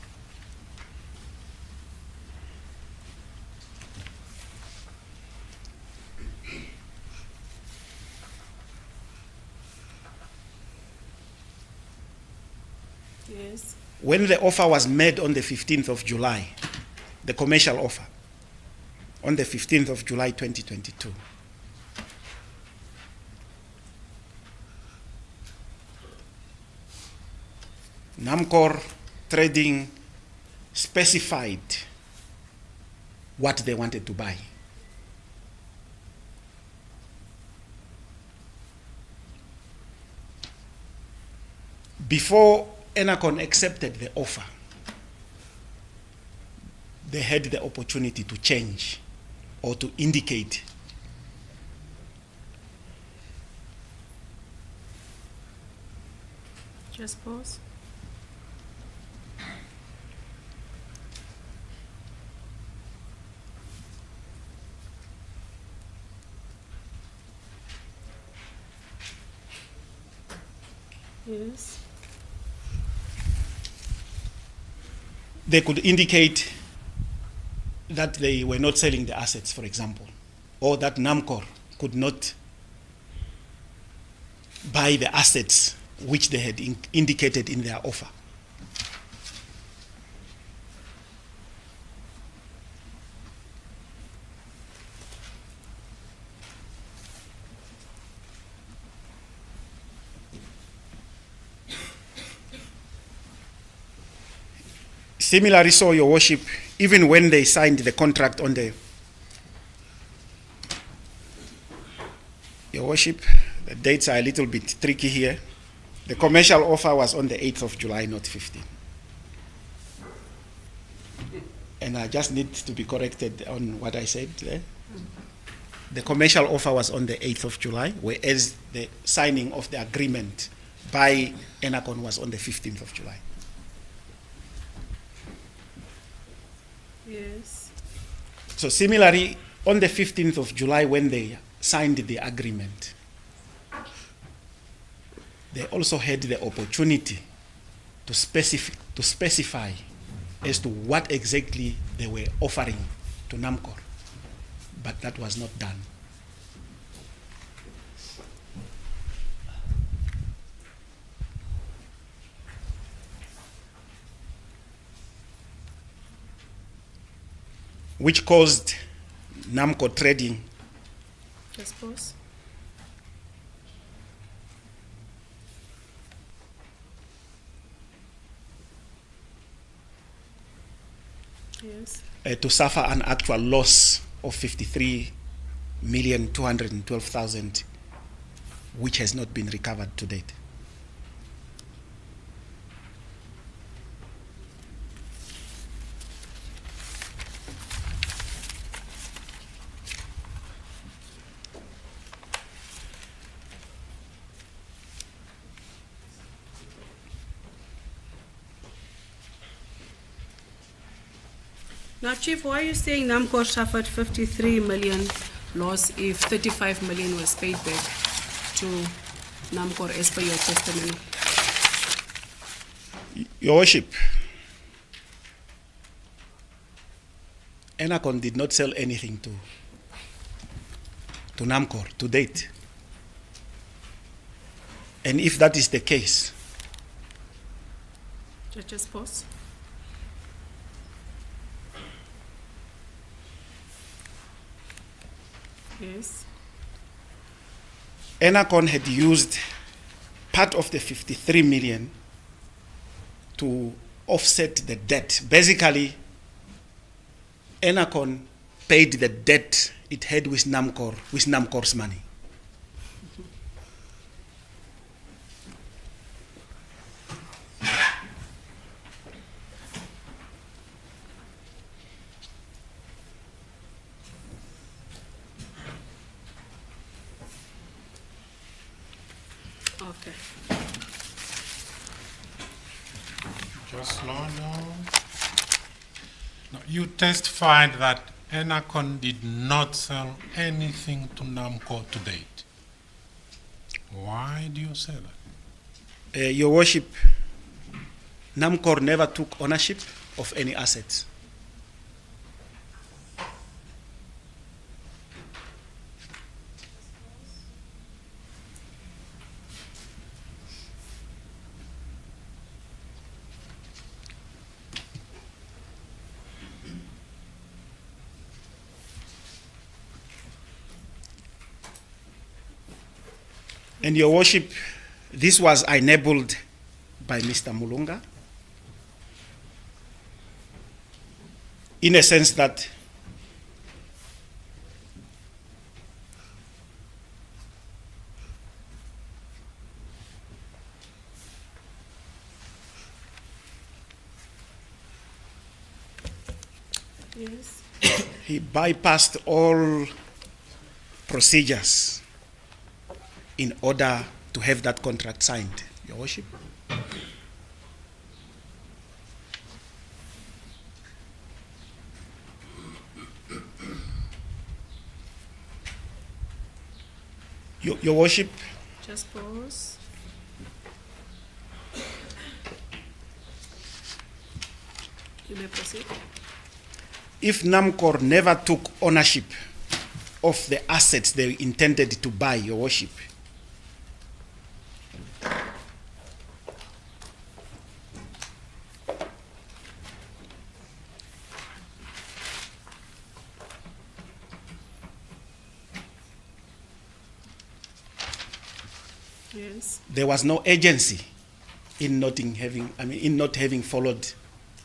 Yes. when the offer was made on the 15th of July, the commercial offer, on the 15th of July 2022, Namcor Trading specified what they wanted to buy. Before Enercon accepted the offer, they had the opportunity to change or to indicate Just pause. Yes. they could indicate that they were not selling the assets, for example, or that Namcor could not buy the assets which they had indicated in their offer. Similarly, so Your Worship, even when they signed the contract on the, Your Worship, the dates are a little bit tricky here. The commercial offer was on the 8th of July, not 15. And I just need to be corrected on what I said there. The commercial offer was on the 8th of July, whereas the signing of the agreement by Enercon was on the 15th of July. Yes. So similarly, on the 15th of July, when they signed the agreement, they also had the opportunity to specify as to what exactly they were offering to Namcor, but that was not done. Which caused Namcor Trading Just pause. Yes. to suffer an actual loss of 53,212,000, which has not been recovered to date. Now, Chief, why are you saying Namcor suffered 53 million loss if 35 million was paid back to Namcor as per your testimony? Your Worship, Enercon did not sell anything to Namcor to date. And if that is the case, Just pause. Yes. Enercon had used part of the 53 million to offset the debt. Basically, Enercon paid the debt it had with Namcor, with Namcor's money. Okay. Just slow down. Now, you testified that Enercon did not sell anything to Namcor to date. Why do you say that? Your Worship, Namcor never took ownership of any assets. And Your Worship, this was enabled by Mr. Mulunga, in a sense that Yes. he bypassed all procedures in order to have that contract signed, Your Worship. Your Worship, Just pause. You may proceed. if Namcor never took ownership of the assets they intended to buy, Your Worship, Yes. There was no agency in not having followed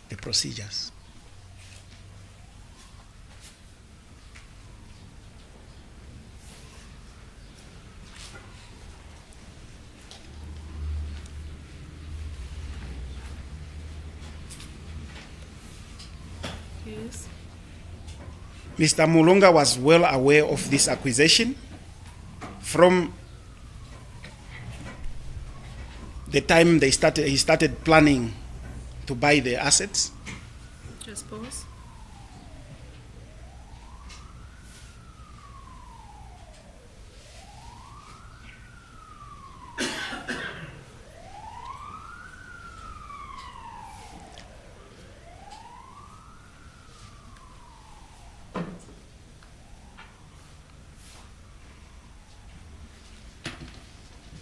the procedures. Yes. Mr. Mulunga was well aware of this accusation from the time he started planning to buy the assets. Just pause.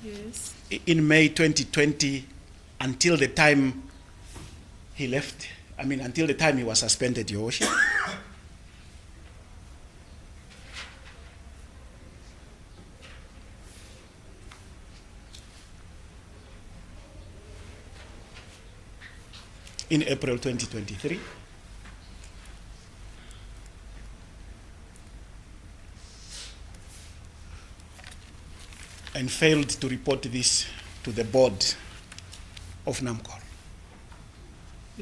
Yes. In May 2020, until the time he left, until the time he was suspended, Your Worship. In April 2023. And failed to report this to the board of Namcor.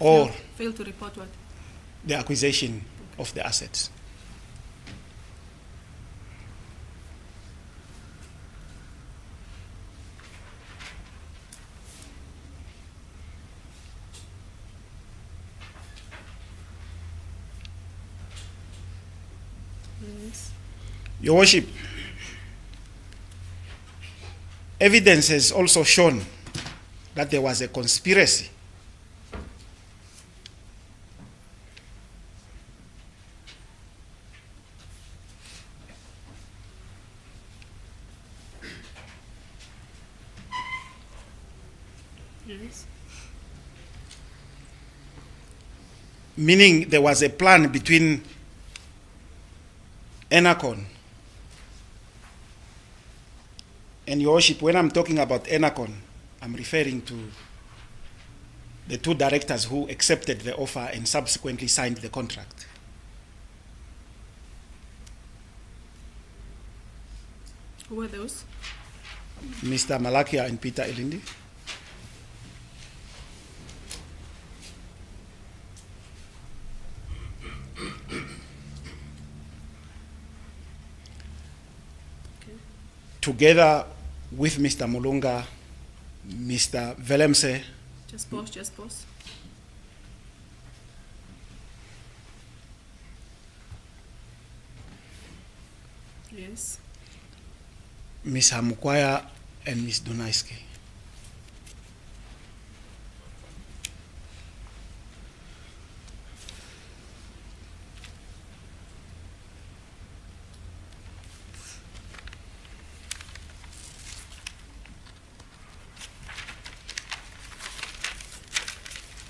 Or Failed to report what? the acquisition of the assets. Yes. Your Worship, evidence has also shown that there was a conspiracy Yes. meaning there was a plan between Enercon and Your Worship. When I'm talking about Enercon, I'm referring to the two directors who accepted the offer and subsequently signed the contract. Who were those? Mr. Malakia and Peter Elindi. Together with Mr. Mulunga, Mr. Willemse, Just pause, just pause. Yes. Ms. Hamukwaya, and Ms. Dunaiski.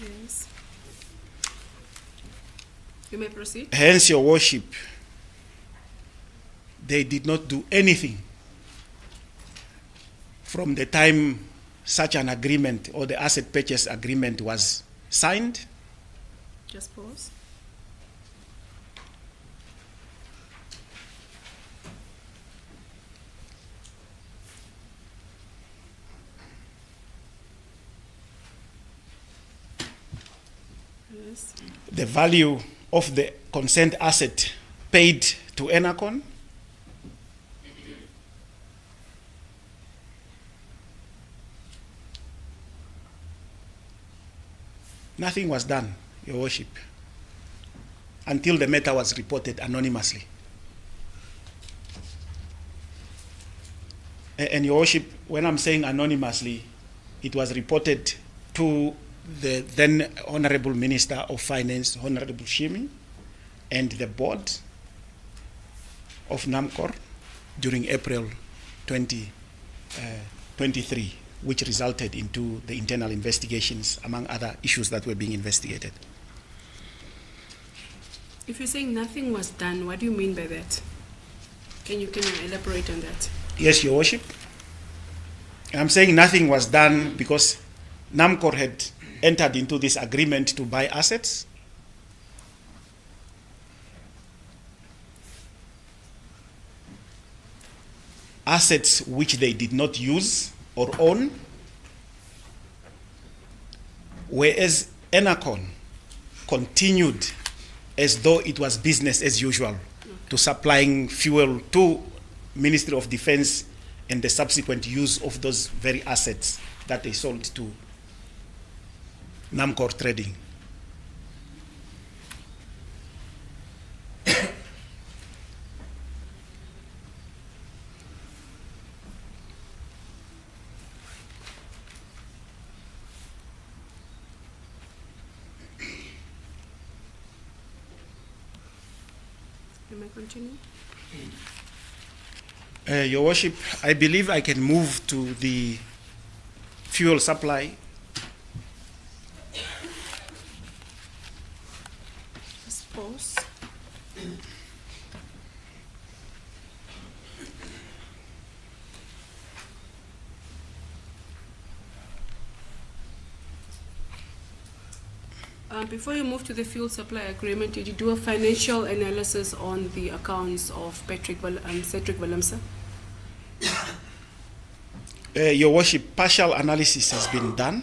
Yes. You may proceed. Hence, Your Worship, they did not do anything from the time such an agreement or the asset purchase agreement was signed. Just pause. Yes. The value of the consent asset paid to Enercon, nothing was done, Your Worship, until the matter was reported anonymously. And Your Worship, when I'm saying anonymously, it was reported to the then Honorable Minister of Finance, Honorable Shimi, and the board of Namcor during April 2023, which resulted into the internal investigations, among other issues that were being investigated. If you're saying nothing was done, what do you mean by that? Can you elaborate on that? Yes, Your Worship. I'm saying nothing was done because Namcor had entered into this agreement to buy assets. Assets which they did not use or own, whereas Enercon continued as though it was business as usual to supplying fuel to Ministry of Defense and the subsequent use of those very assets that they sold to Namcor Trading. May I continue? Your Worship, I believe I can move to the fuel supply. Just pause. Before you move to the fuel supply agreement, did you do a financial analysis on the accounts of Cedric Willemse? Your Worship, partial analysis has been done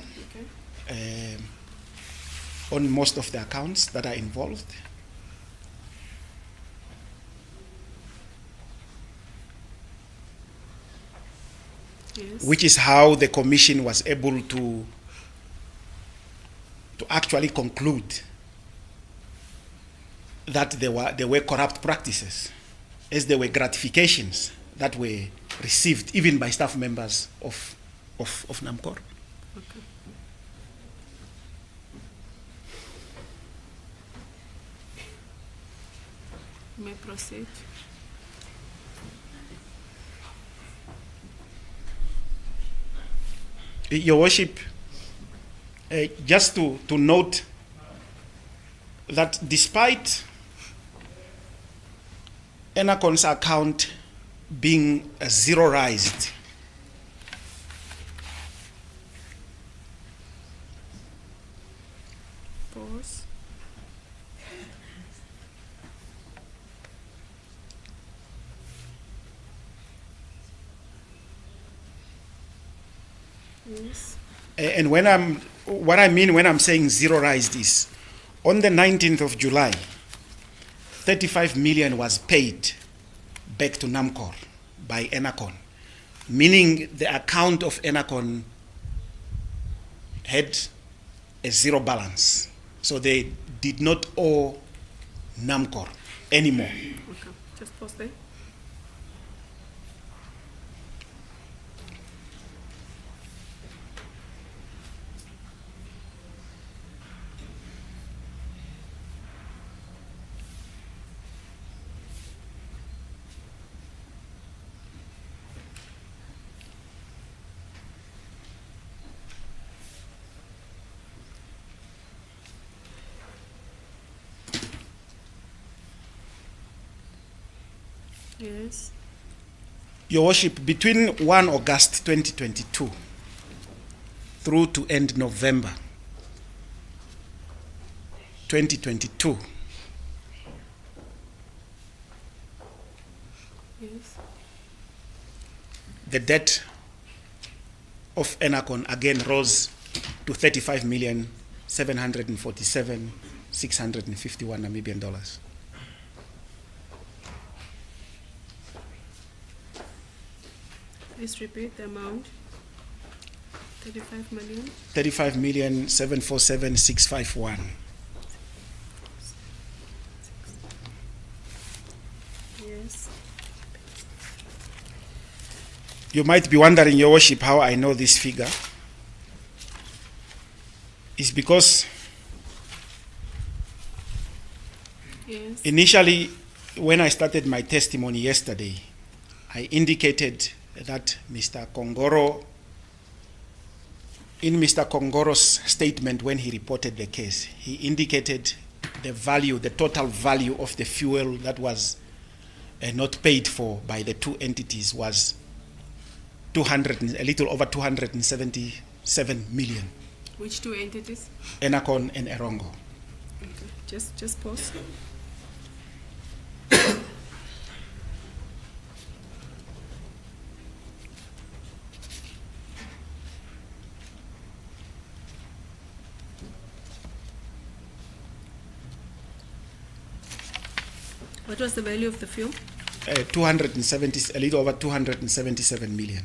on most of the accounts that are involved. Yes. Which is how the Commission was able to actually conclude that there were corrupt practices, as there were gratifications that were received even by staff members of Namcor. Okay. You may proceed. Your Worship, just to note that despite Enercon's account being zeroized, Pause. Yes. and what I mean when I'm saying zeroized is, on the 19th of July, 35 million was paid back to Namcor by Enercon, meaning the account of Enercon had a zero balance. So they did not owe Namcor anymore. Okay. Just pause there. Yes. Your Worship, between 1 August 2022 through to end November 2022, Yes. the debt of Enercon again rose to 35,747,651 Namibian dollars. Please repeat the amount. 35 million. 35,747,651. Yes. You might be wondering, Your Worship, how I know this figure. It's because Yes. initially, when I started my testimony yesterday, I indicated that Mr. Kongoro, in Mr. Kongoro's statement when he reported the case, he indicated the value, the total value of the fuel that was not paid for by the two entities was a little over 277 million. Which two entities? Enercon and Arango. Okay. Just pause. What was the value of the fuel? 270, a little over 277 million.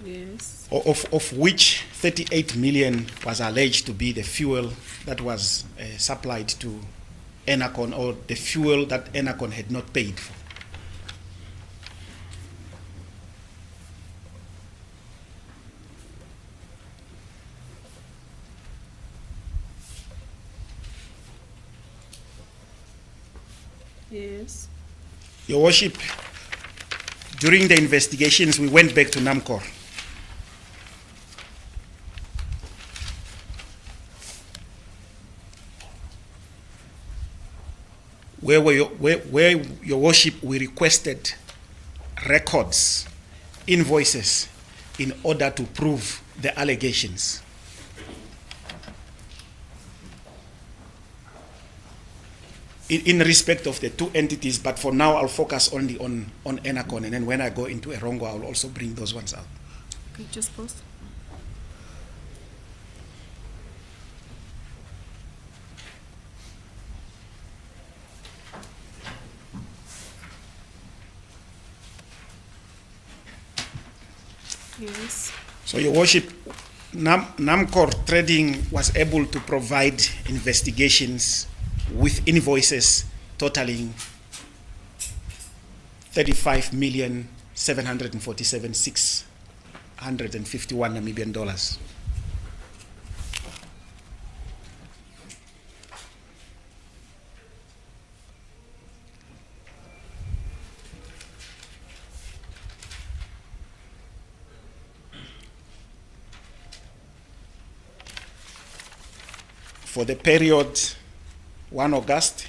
Yes. Of which 38 million was alleged to be the fuel that was supplied to Enercon, or the fuel that Enercon had not paid for. Yes. Your Worship, during the investigations, we went back to Namcor. Where Your Worship, we requested records, invoices, in order to prove the allegations. In respect of the two entities, but for now I'll focus only on Enercon, and then when I go into Arango, I'll also bring those ones out. Okay, just pause. Yes. So, Your Worship, Namcor Trading was able to provide investigations with invoices totaling 35,747,651 Namibian dollars. For the period 1 August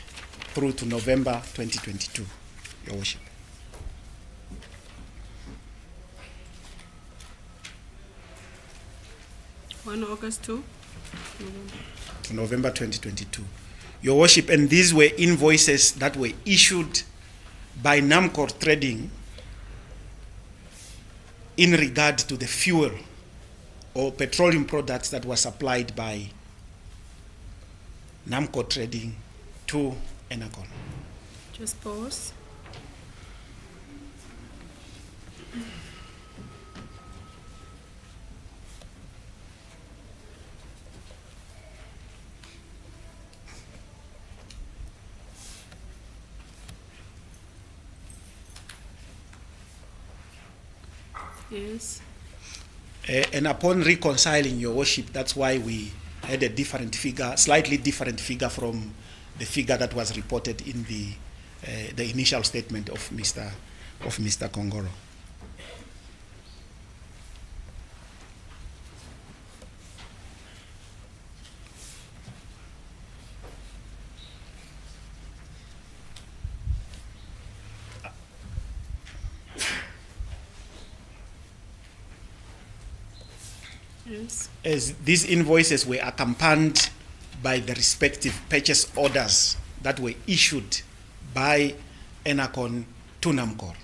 through to November 2022, Your Worship. August to November 2022. Your Worship, and these were invoices that were issued by Namcor Trading in regard to the fuel or petroleum products that were supplied by Namcor Trading to Enercon. just pause. Yes. And upon reconciling, Your Worship, that's why we had a different figure, slightly different figure from the figure that was reported in the initial statement of Mr. Kongoro. Yes. As these invoices were accompanied by the respective purchase orders that were issued by Enercon to Namcor.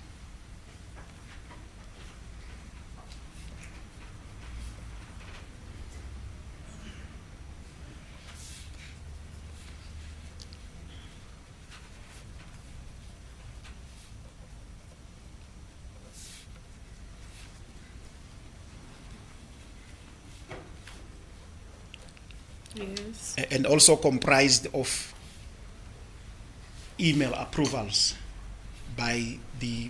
Yes. And also comprised of email approvals by the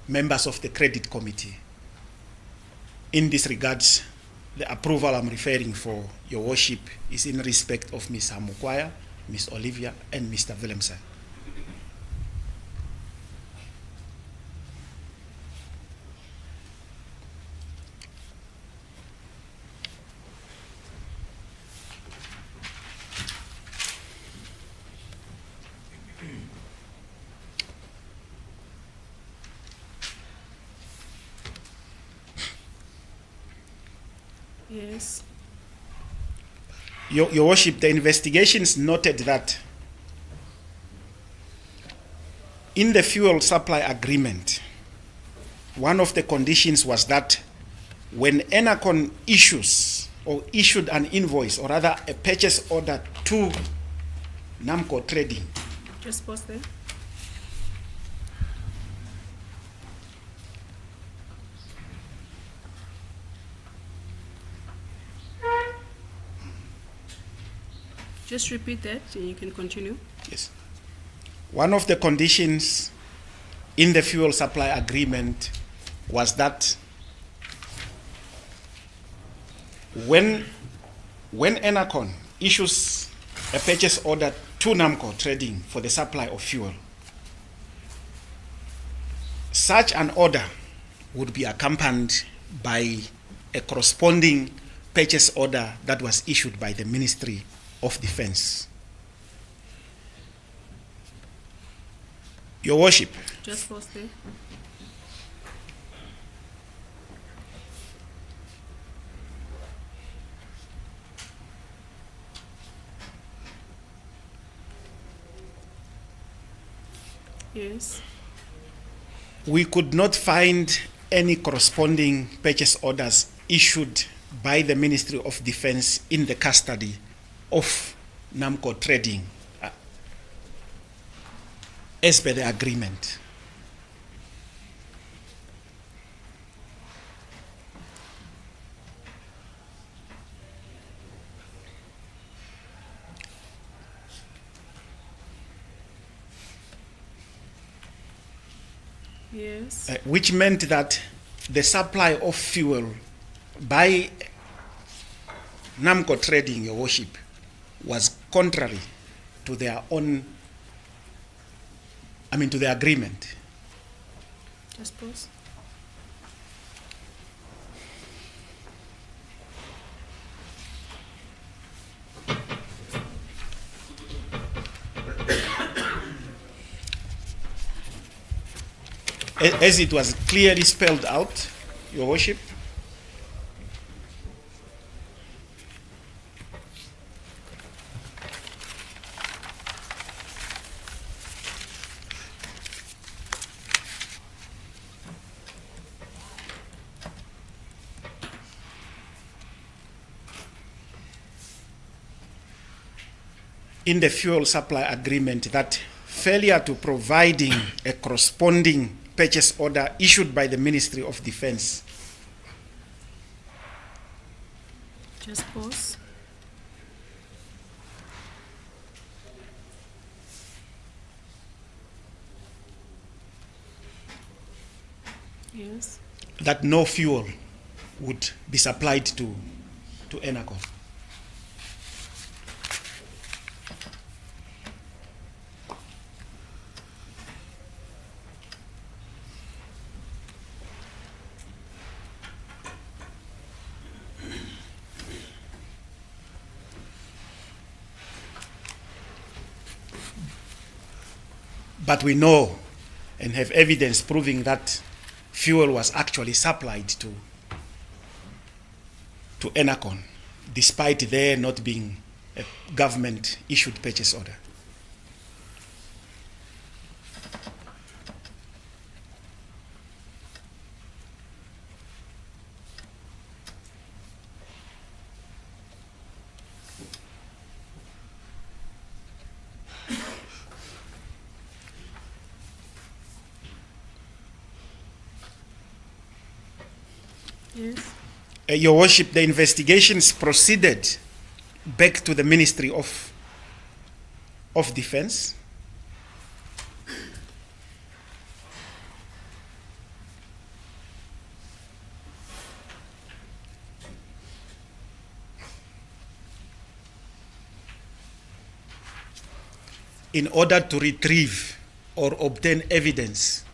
members of the credit committee. In this regards, the approval I'm referring for, Your Worship, is in respect of Ms. Hamukwaya, Ms. Olivia, and Mr. Willemse. Yes. Your Worship, the investigations noted that in the fuel supply agreement, one of the conditions was that when Enercon issued an invoice, or rather a purchase order to Namcor Trading, Just pause there. Just repeat that and you can continue. yes, one of the conditions in the fuel supply agreement was that when Enercon issues a purchase order to Namcor Trading for the supply of fuel, such an order would be accompanied by a corresponding purchase order that was issued by the Ministry of Defense. Your Worship, Just pause there. Yes. we could not find any corresponding purchase orders issued by the Ministry of Defense in the custody of Namcor Trading as per the agreement. Yes. Which meant that the supply of fuel by Namcor Trading, Your Worship, was contrary to their own, to the agreement. Just pause. As it was clearly spelled out, Your Worship, in the fuel supply agreement, that failure to providing a corresponding purchase order issued by the Ministry of Defense Just pause. Yes. that no fuel would be supplied to Enercon. But we know and have evidence proving that fuel was actually supplied to Enercon, despite there not being a government-issued purchase order. Yes. Your Worship, the investigations proceeded back to the Ministry of Defense. In order to retrieve or obtain evidence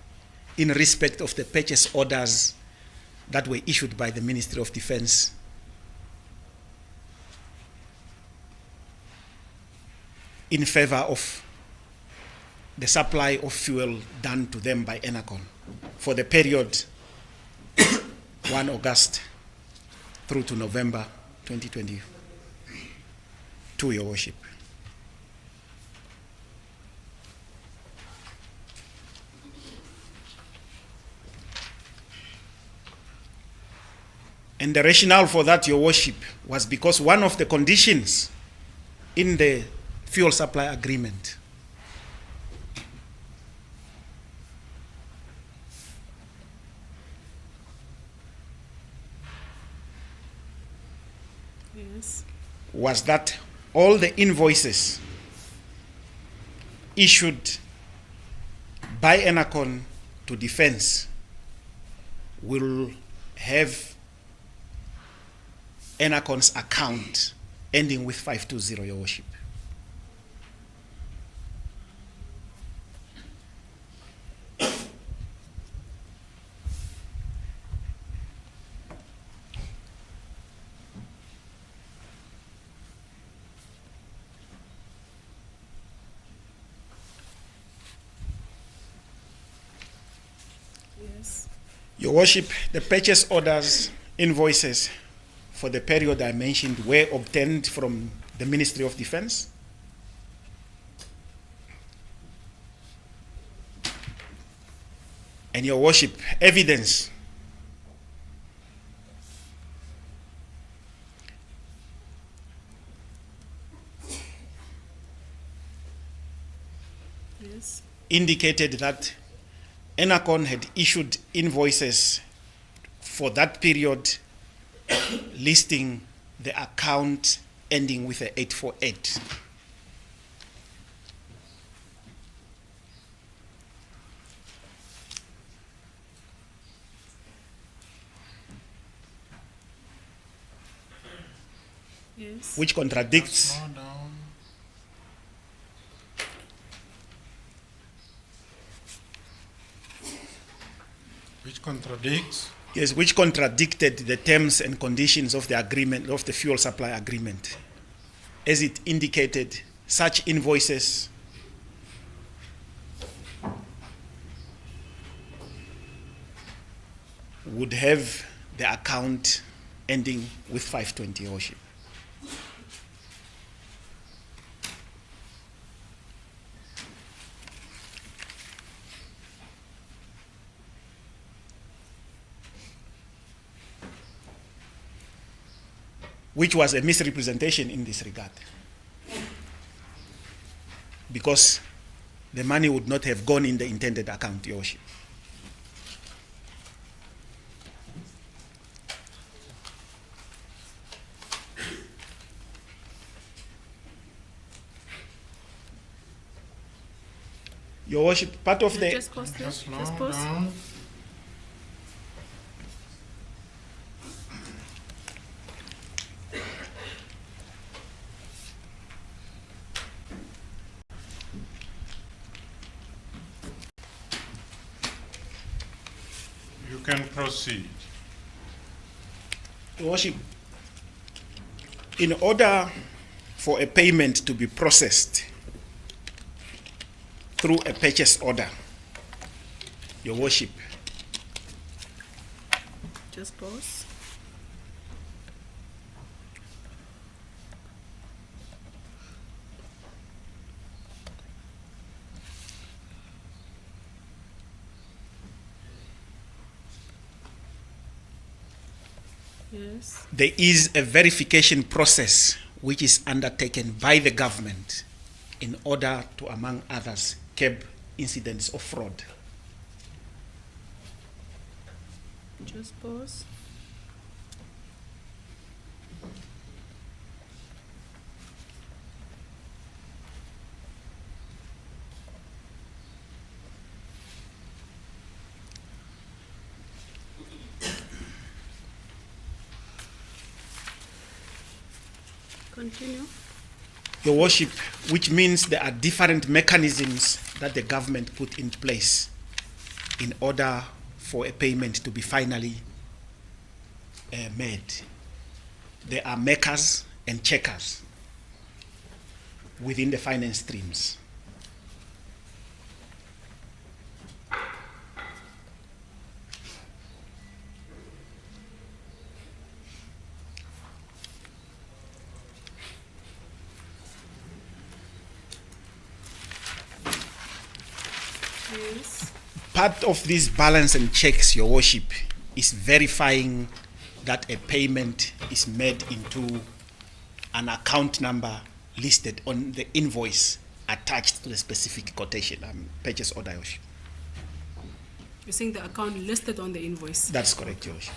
in respect of the purchase orders that were issued by the Ministry of Defense in favor of the supply of fuel done to them by Enercon for the period 1 August through to November 2022, Your Worship. And the rationale for that, Your Worship, was because one of the conditions in the fuel supply agreement Yes. was that all the invoices issued by Enercon to defense will have Enercon's account ending with 520, Your Worship. Yes. Your Worship, the purchase orders, invoices for the period I mentioned were obtained from the Ministry of Defense. And Your Worship, evidence Yes. indicated that Enercon had issued invoices for that period listing the account ending with a 848. Yes. Which contradicts Slow down. Which contradicts. yes, which contradicted the terms and conditions of the agreement, of the fuel supply agreement. As it indicated, such invoices would have the account ending with 520, Your Worship. Which was a misrepresentation in this regard. Because the money would not have gone in the intended account, Your Worship. Your Worship, part of the... Just pause there. Just slow Just pause. down. You can proceed. Your Worship, in order for a payment to be processed through a purchase order, Your Worship, Just pause. Yes. there is a verification process which is undertaken by the government in order to, among others, curb incidents of fraud. Just pause. Continue. Your Worship, which means there are different mechanisms that the government put in place in order for a payment to be finally made. There are makers and checkers within the finance streams. Yes. Part of this balance and checks, Your Worship, is verifying that a payment is made into an account number listed on the invoice attached to the specific quotation, purchase order, Your Worship. You're saying the account listed on the invoice. That's correct, Your Worship.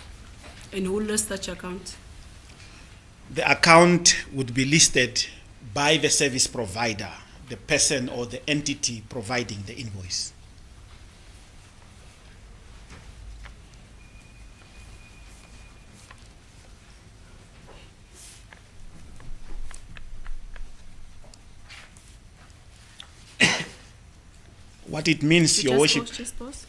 And who lists such account? The account would be listed by the service provider, the person or the entity providing the invoice. What it means, Your Worship. Just pause.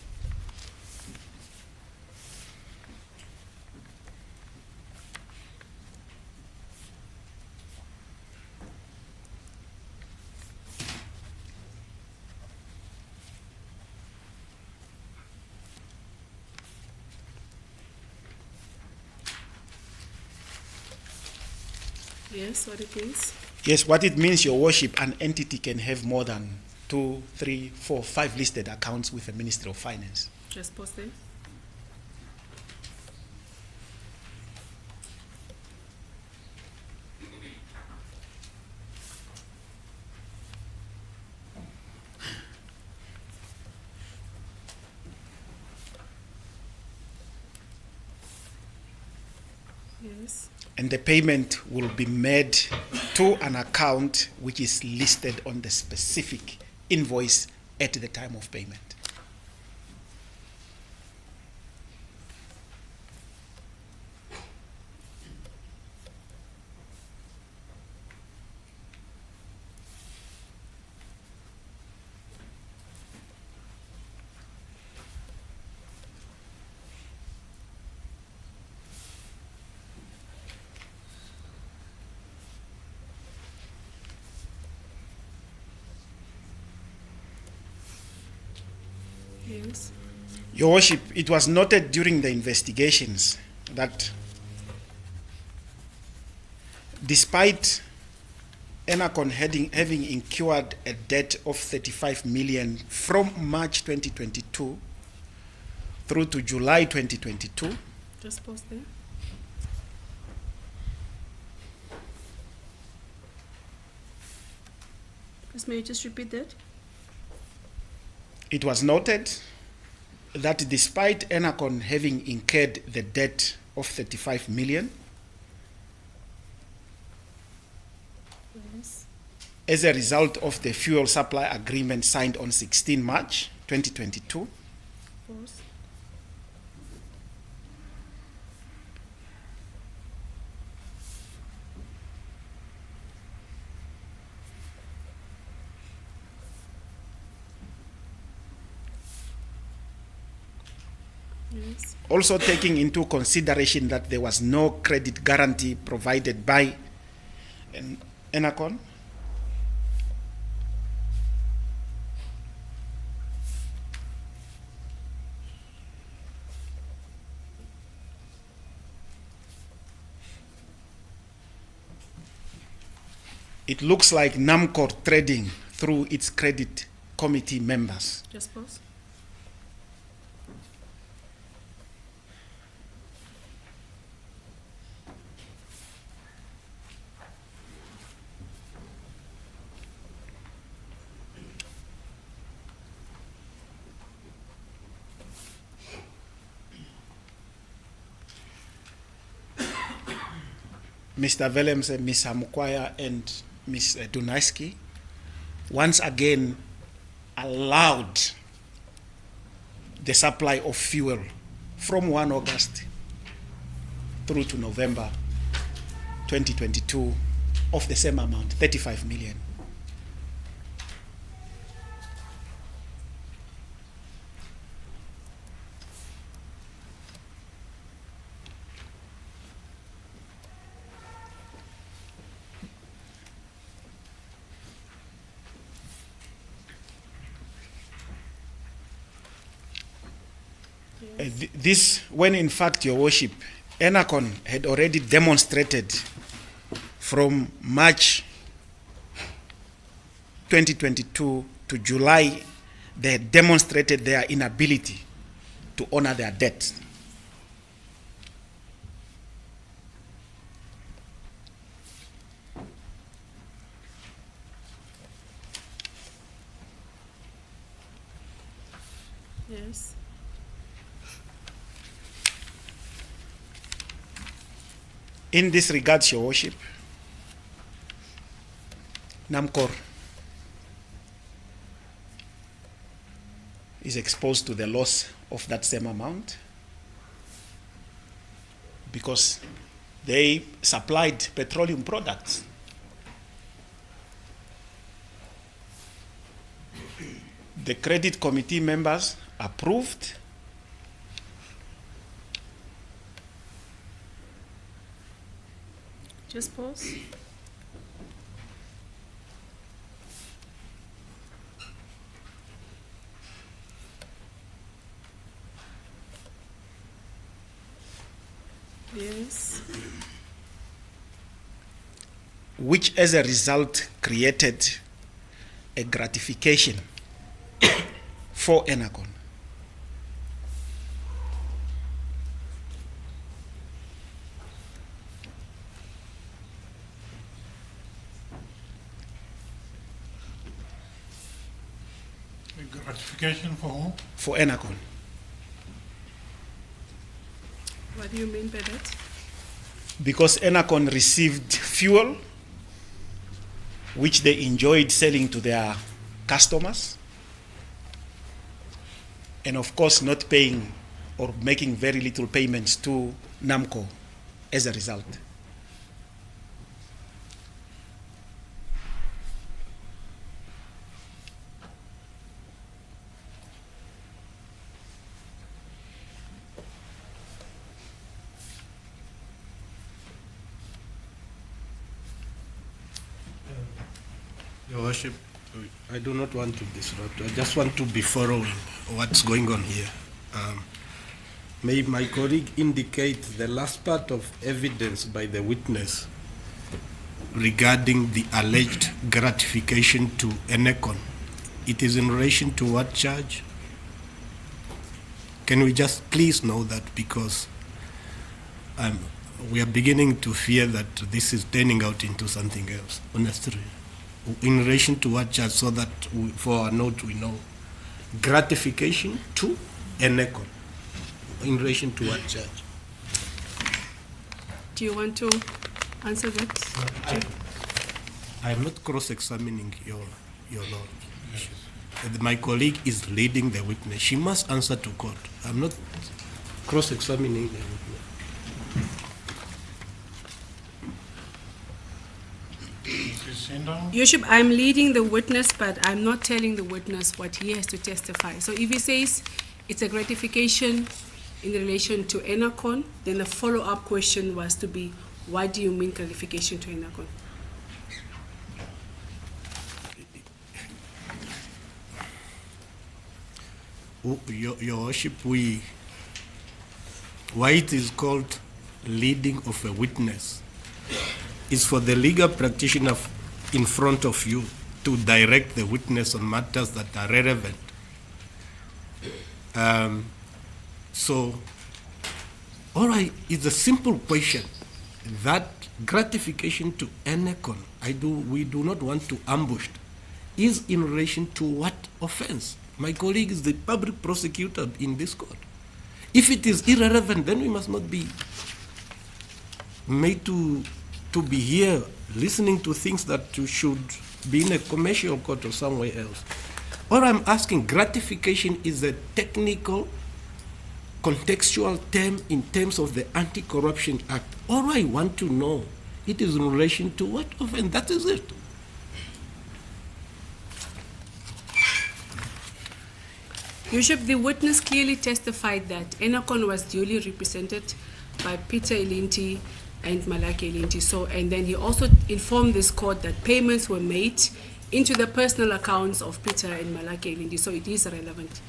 Yes, what it means? Yes, what it means, Your Worship, an entity can have more than 2, 3, 4, 5 listed accounts with the Ministry of Finance. Just pause there. Yes. And the payment will be made to an account which is listed on the specific invoice at the time of payment. Yes. Your Worship, it was noted during the investigations that despite Enercon having incurred a debt of 35 million from March 2022 through to July 2022, Just pause there. Please, may you just repeat that? it was noted that despite Enercon having incurred the debt of 35 million, Yes. as a result of the fuel supply agreement signed on 16 March 2022, Pause. Yes. also taking into consideration that there was no credit guarantee provided by Enercon, it looks like Namcor trading through its credit committee members Just pause. Mr. Willemse, Ms. Hamukwaya, and Ms. Dunaiski, once again allowed the supply of fuel from 1 August through to November 2022 of the same amount, 35 million. This, when in fact, Your Worship, Enercon had already demonstrated from March 2022 to July they had demonstrated their inability to honor their debt. Yes. In this regard, Your Worship, Namcor is exposed to the loss of that same amount because they supplied petroleum products. The credit committee members approved. Just pause. Yes. Which as a result created a gratification for Enercon. A gratification for whom? For Enercon. What do you mean by that? Because Enercon received fuel which they enjoyed selling to their customers, and of course not paying or making very little payments to Namcor as a result. Your Worship, I do not want to disrupt. I just want to be following what's going on here. May my colleague indicate the last part of evidence by the witness regarding the alleged gratification to Enercon. It is in relation to what charge? Can we just please know that, because we are beginning to fear that this is turning out into something else, honestly. In relation to what charge, so that for our note we know. Gratification to Enercon. In relation to what charge? Do you want to answer that? I am not cross-examining your Lord. My colleague is leading the witness. She must answer to court. I'm not cross-examining the witness. Your Worship, I'm leading the witness, but I'm not telling the witness what he has to testify. So if he says it's a gratification in relation to Enercon, then the follow-up question was to be, what do you mean gratification to Enercon? Your Worship, why it is called leading of a witness is for the legal practitioner in front of you to direct the witness on matters that are relevant. So, all right, it's a simple question. That gratification to Enercon, we do not want to ambush, is in relation to what offense? My colleague is the public prosecutor in this court. If it is irrelevant, then we must not be made to be here listening to things that should be in a commercial court or somewhere else. All I'm asking, gratification is a technical, contextual term in terms of the Anti-Corruption Act. All I want to know, it is in relation to what offense? That is it. Your Worship, the witness clearly testified that Enercon was duly represented by Peter Elindi and Malakia Elindi. So, and then he also informed this court that payments were made into the personal accounts of Peter and Malakia Elindi. So it is relevant.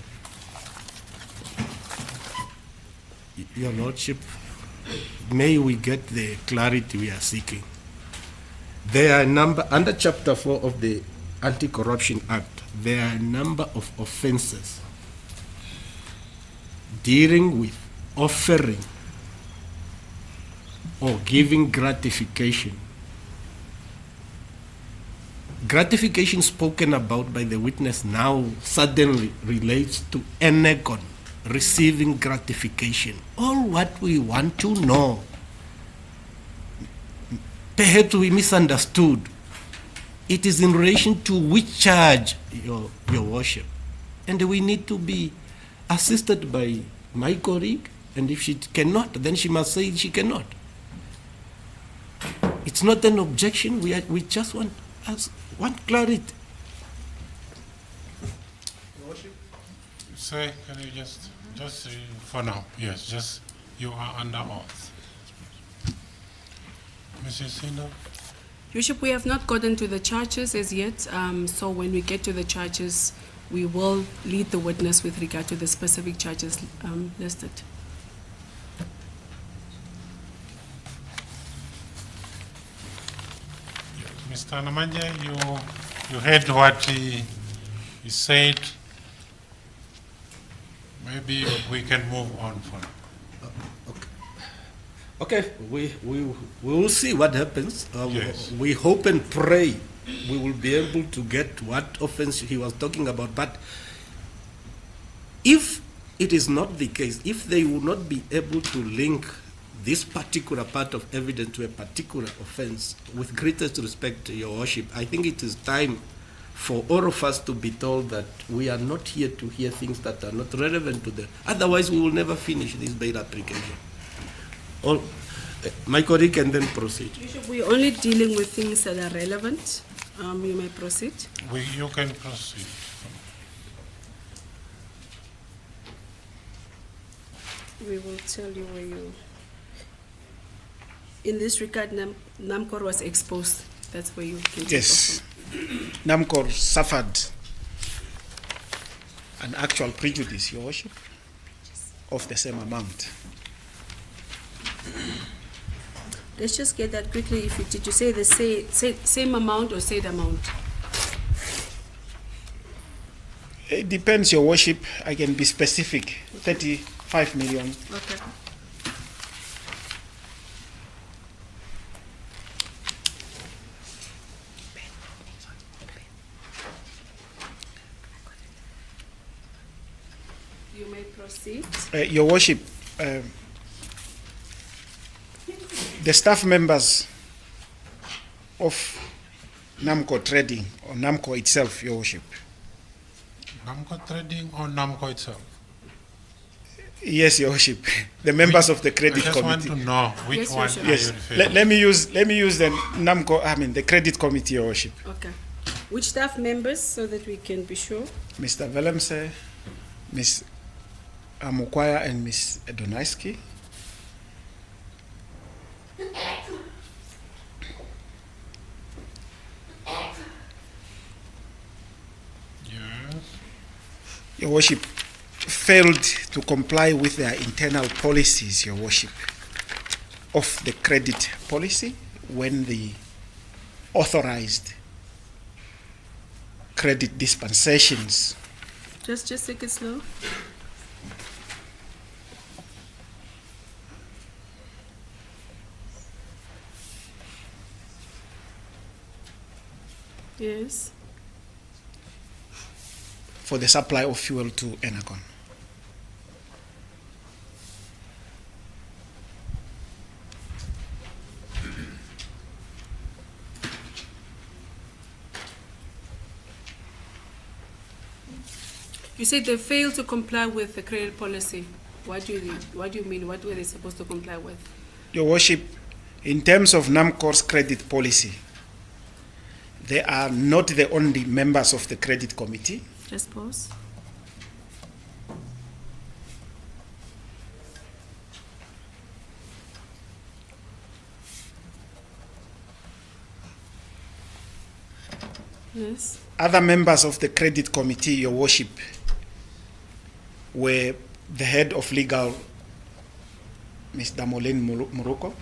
Your Lordship, may we get the clarity we are seeking. There are under Chapter 4 of the Anti-Corruption Act, there are a number of offenses dealing with offering or giving gratification. Gratification spoken about by the witness now suddenly relates to Enercon receiving gratification. All what we want to know, perhaps we misunderstood, it is in relation to which charge, your worship. And we need to be assisted by my colleague, and if she cannot, then she must say she cannot. It's not an objection, we just want clarity. Sir, can you just for now, yes, just you are under oath. Mrs. Sindo? Your Worship, we have not gotten to the charges as yet, so when we get to the charges, we will lead the witness with regard to the specific charges listed. Mr. Namanje, you heard what he said. Maybe we can move on for now. Okay, we will see what happens. Yes. We hope and pray we will be able to get what offense he was talking about. But if it is not the case, if they will not be able to link this particular part of evidence to a particular offense, with greatest respect to your worship, I think it is time for all of us to be told that we are not here to hear things that are not relevant to them. Otherwise, we will never finish this bail application. My colleague can then proceed. Bishop, we're only dealing with things that are relevant. You may proceed. You can proceed. We will tell you where you... In this regard, Namcor was exposed. That's where you can take Yes. off Namcor suffered an actual prejudice, Your Worship, of the same amount. Let's just get that quickly. Did you say the same amount or said amount? It depends, Your Worship. I can be specific. 35 million. Okay. You may proceed. Your Worship, the staff members of Namcor Trading, or Namcor itself, Your Worship. Namcor Trading or Namcor itself? Yes, Your Worship. The members of the credit I just committee. want to know which Yes, Your one Worship. are Yes. you referring Let me use the Namcor. The credit committee, Your Worship. Okay. Which staff members, so that we can be sure? Mr. Willemse, Ms. Hamukwaya, and Ms. Dunaiski. Yes. Your Worship, failed to comply with their internal policies, Your Worship, of the credit policy when the authorized credit dispensations. Just take it slow. Yes. For the supply of fuel to Enercon. You said they failed to comply with the credit policy. What do you mean? What were they supposed to comply with? Your Worship, in terms of Namcor's credit policy, they are not the only members of the credit committee. Just pause. Yes. Other members of the credit committee, Your Worship, were the head of legal, Ms. Panduleni Mulunga,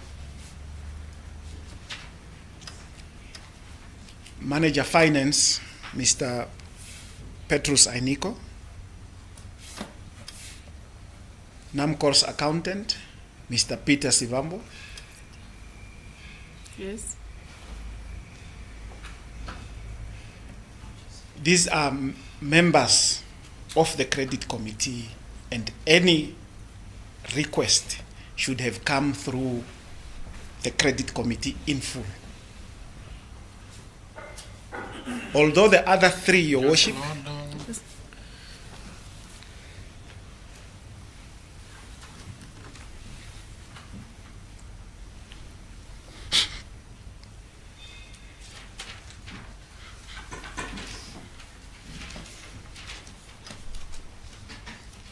manager finance, Mr. Petrus Ainiko, Namcor's accountant, Mr. Peter Sivambo, Yes. these are members of the credit committee, and any request should have come through the credit committee in full. Although the other three, Your Worship,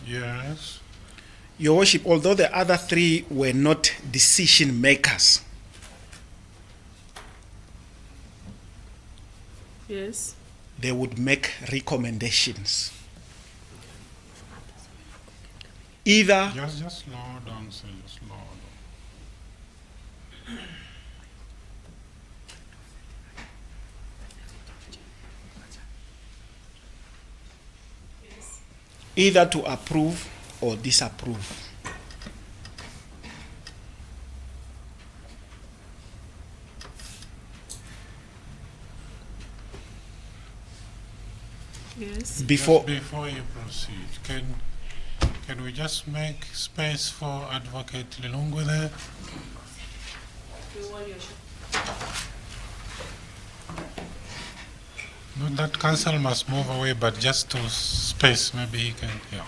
Yes. Your Worship, although the other three were not decision makers, Yes. they would make recommendations. Either Just slow down, sir. Just slow down. either to approve or disapprove. Yes. Before Just before you proceed, can we just make space for Advocate Lilungu there? Not that council must move away, but just to space, maybe he can, yeah.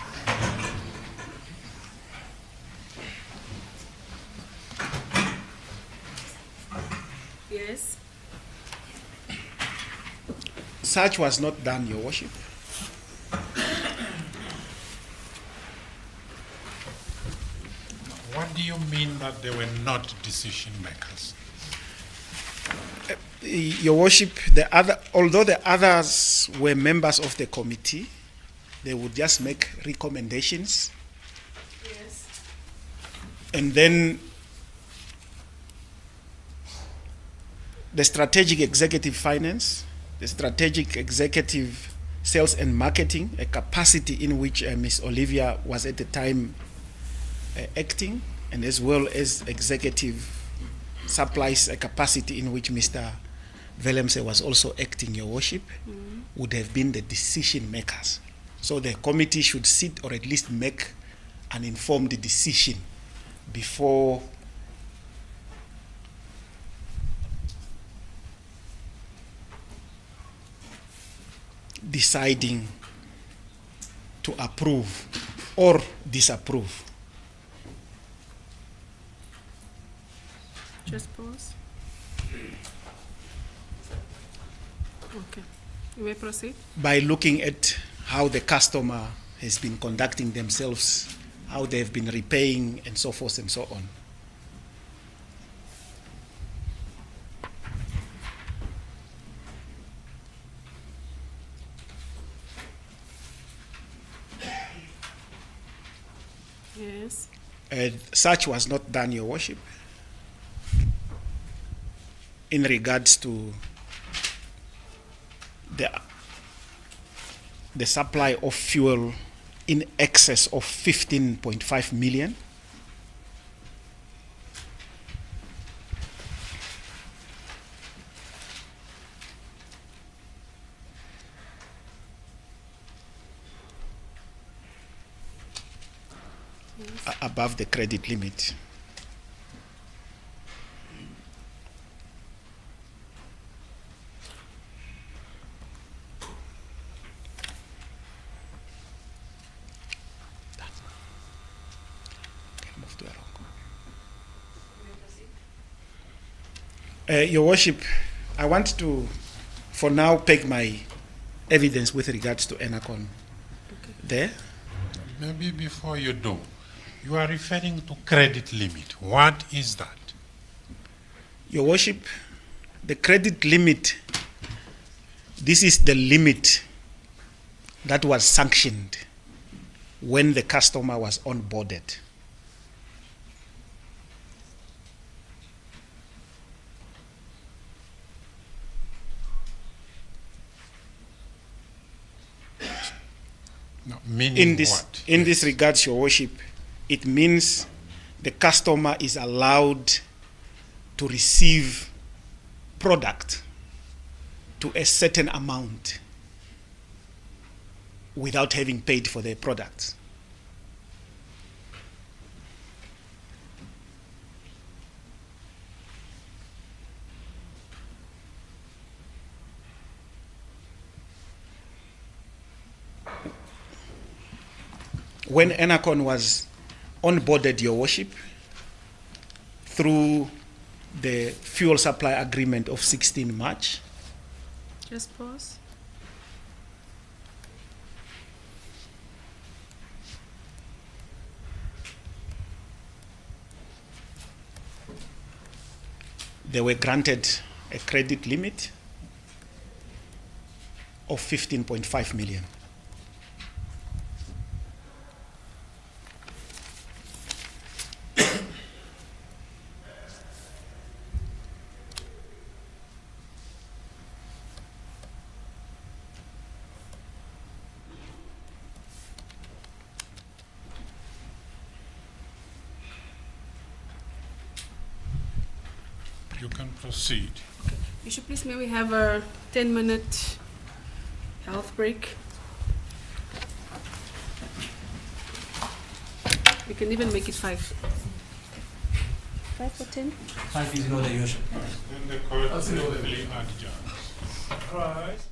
Yes. such was not done, Your Worship. What do you mean that they were not decision makers? Your Worship, although the others were members of the committee, they would just make recommendations. Yes. And then the strategic executive finance, the strategic executive sales and marketing, a capacity in which Ms. Olivia was at the time acting, and as well as executive supplies, a capacity in which Mr. Willemse was also acting, Your Worship, would have been the decision makers. So the committee should sit or at least make an informed decision before deciding to approve or disapprove. Just pause. Okay. You may proceed. By looking at how the customer has been conducting themselves, how they've been repaying, and so forth and so on. Yes. Such was not done, Your Worship, in regards to the supply of fuel in excess of 15.5 million. Above the credit limit. Your Worship, I want to, for now, peg my evidence with regards to Enercon there. Maybe before you do, you are referring to credit limit. What is that? Your Worship, the credit limit, this is the limit that was sanctioned when the customer was onboarded. Meaning this, what? in this regards, Your Worship, it means the customer is allowed to receive product to a certain amount without having paid for the product. When Enercon was onboarded, Your Worship, through the fuel supply agreement of 16 March, Just pause. they were granted a credit limit of 15.5 million. You can proceed. Bishop, please, may we have a 10-minute health break? We can even make it 5. 5 or 10? 5 is in order, Your Worship. Then the court briefly adjourns.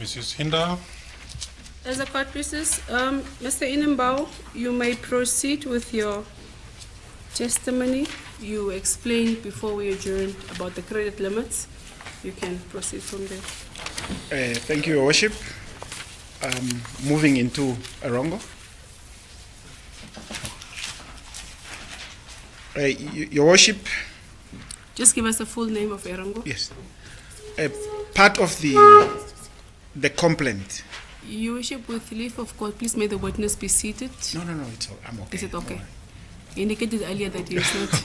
Mrs. Hinda. As a court pieces, Mr. Inembao, you may proceed with your testimony. You explained before we adjourned about the credit limits. You can proceed from there. Thank you, Your Worship. Moving into Arango. Your Worship. Just give us the full name of Arango. Yes. Part of the complaint. Your Worship, with leave of court, please may the witness be seated. No, it's all, I'm okay. Is it okay? You indicated earlier that he is not.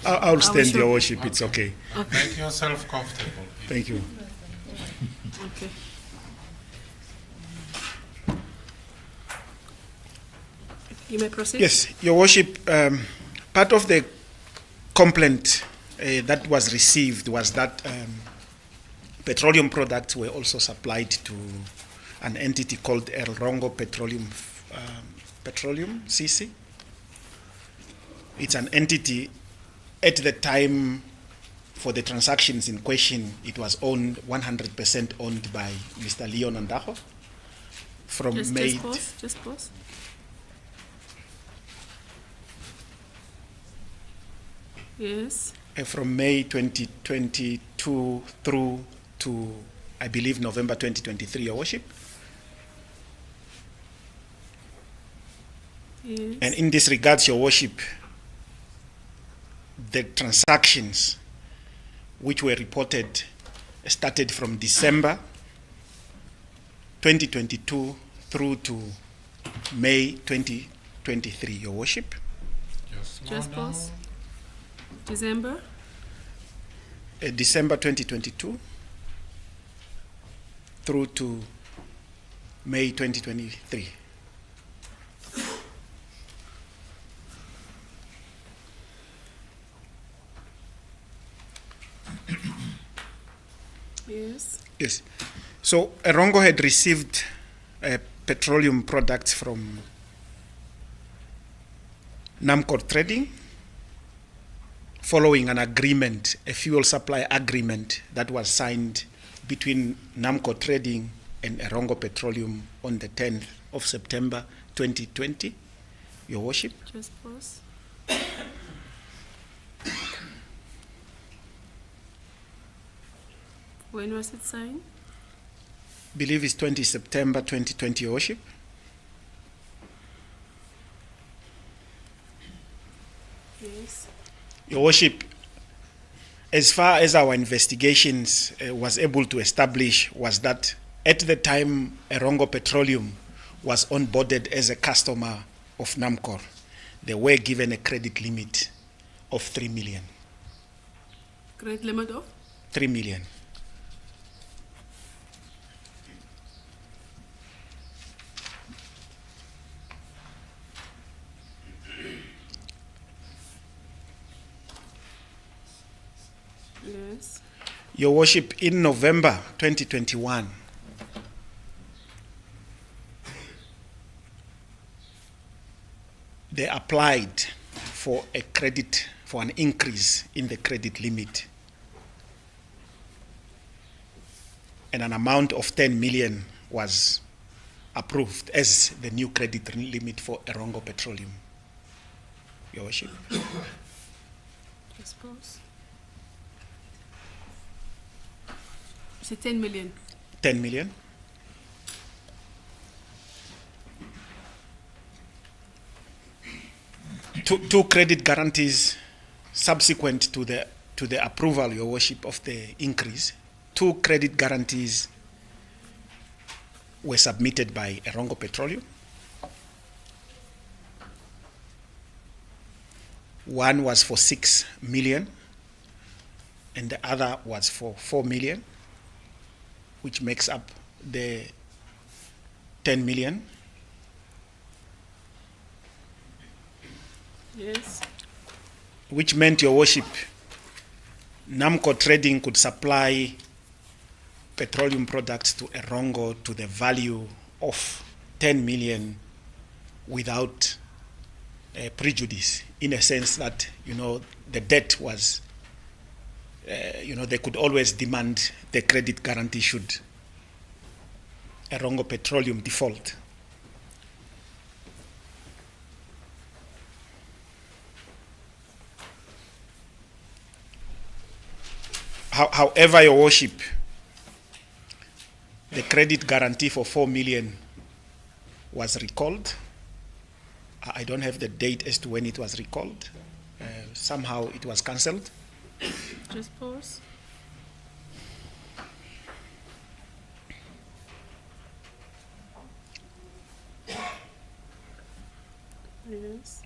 I'll stand, Your Worship. It's okay. Make yourself comfortable. Thank you. Okay. You may proceed. Yes, Your Worship. Part of the complaint that was received was that petroleum products were also supplied to an entity called Arango Petroleum CC. It's an entity. At the time for the transactions in question, it was owned 100% owned by Mr. Leon Andaho. From Just May. Just pause. Yes. From May 2022 through to, I believe, November 2023, Your Worship. Yes. And in this regards, Your Worship, the transactions which were reported started from December 2022 through to May 2023, Your Worship. Just pause. December? December 2022 through to May 2023. Yes. Yes. So Arango had received petroleum products from Namcor Trading following an agreement, a fuel supply agreement that was signed between Namcor Trading and Arango Petroleum on the 10th of September 2020, Your Worship. Just pause. When was it signed? Believe it's 20 September 2020, Your Worship. Yes. Your Worship, as far as our investigations was able to establish, was that at the time Arango Petroleum was onboarded as a customer of Namcor, they were given a credit limit of 3 million. Credit limit of? 3 million. Yes. Your Worship, in November 2021, they applied for a credit, for an increase in the credit limit. And an amount of 10 million was approved as the new credit limit for Arango Petroleum. Your Worship. I suppose. Is it 10 million? 10 million. Two credit guarantees subsequent to the approval, Your Worship, of the increase. 2 credit guarantees were submitted by Arango Petroleum. One was for 6 million, and the other was for 4 million, which makes up the 10 million. Yes. Which meant, Your Worship, Namcor Trading could supply petroleum products to Arango to the value of 10 million without prejudice, in a sense that, the debt was, they could always demand the credit guarantee should Arango Petroleum default. However, Your Worship, the credit guarantee for 4 million was recalled. I don't have the date as to when it was recalled. Somehow it was cancelled. Just pause. Yes.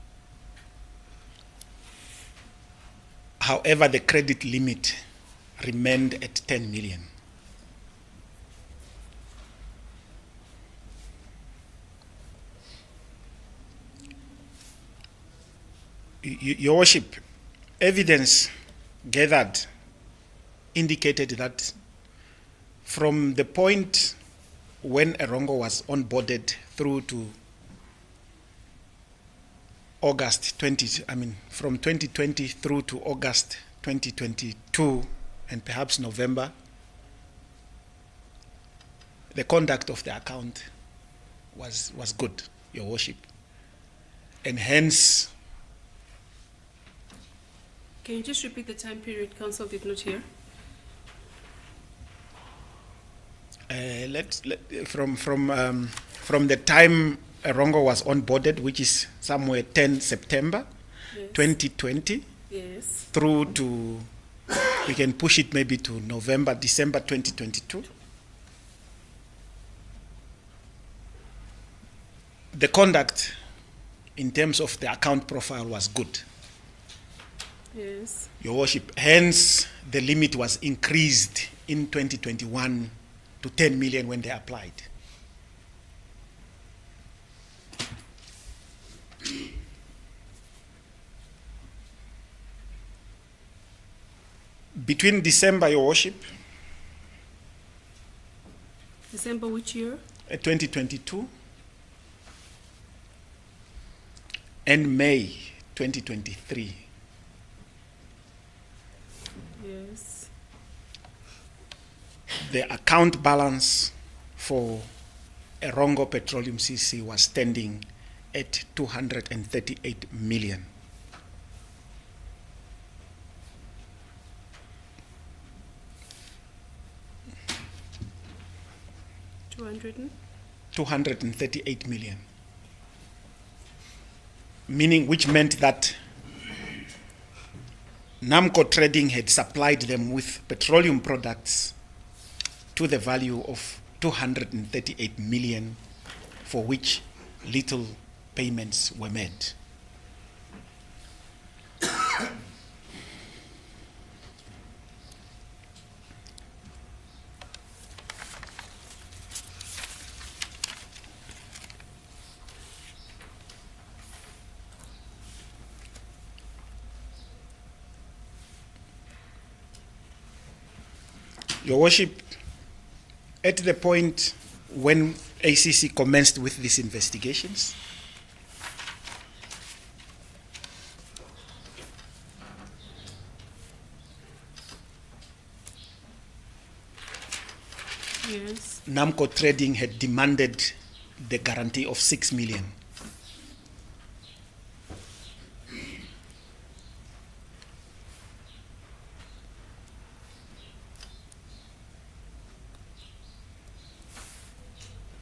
However, the credit limit remained at 10 million. Your Worship, evidence gathered indicated that from the point when Arango was onboarded through to August 20, from 2020 through to August 2022, and perhaps November, the conduct of the account was good, Your Worship. And hence, Can you just repeat the time period Council did not hear? from the time Arango was onboarded, which is somewhere 10 September Yes. 2020, Yes. through to, we can push it maybe to November, December 2022. The conduct in terms of the account profile was good, Yes. Your Worship. Hence, the limit was increased in 2021 to 10 million when they applied. Between December, Your Worship, December which year? 2022 and May 2023, Yes. the account balance for Arango Petroleum CC was standing at 238 million. $200 238 million. Meaning, which meant that Namcor Trading had supplied them with petroleum products to the value of 238 million, for which little payments were made. Your Worship, at the point when ACC commenced with these investigations, Yes. Namcor Trading had demanded the guarantee of 6 million.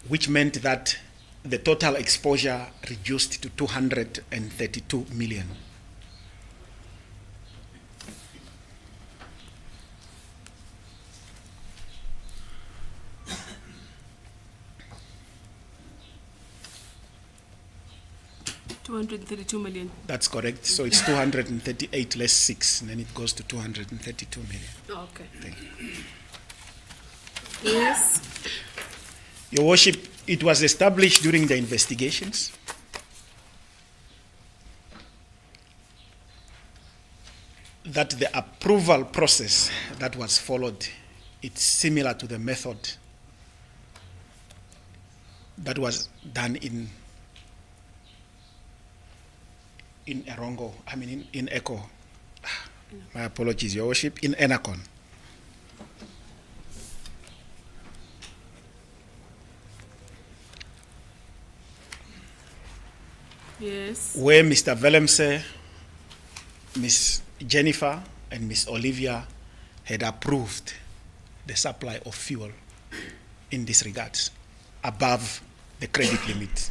Which meant that the total exposure reduced to 232 million. $232 million. That's correct. So it's 238 less 6, and then it goes to 232 million. Oh, okay. Thank you. Yes. Your Worship, it was established during the investigations that the approval process that was followed, it's similar to the method that was done in Arango, in ECHO. My apologies, Your Worship, in Enercon. Yes. where Mr. Willemse, Ms. Jennifer, and Ms. Olivia had approved the supply of fuel in this regards above the credit limit.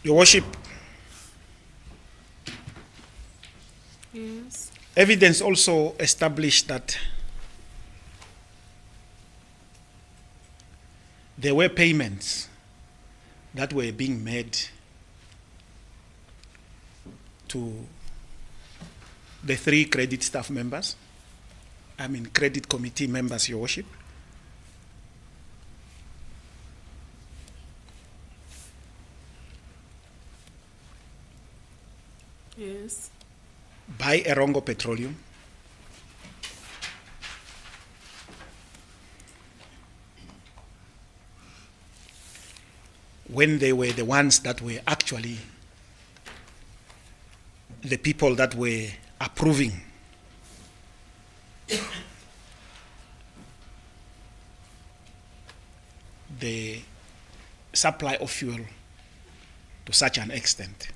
Your Worship, Yes. evidence also established that there were payments that were being made to the 3 credit staff members, credit committee members, Your Worship. Yes. By Arango Petroleum, when they were the ones that were actually the people that were approving the supply of fuel to such an extent.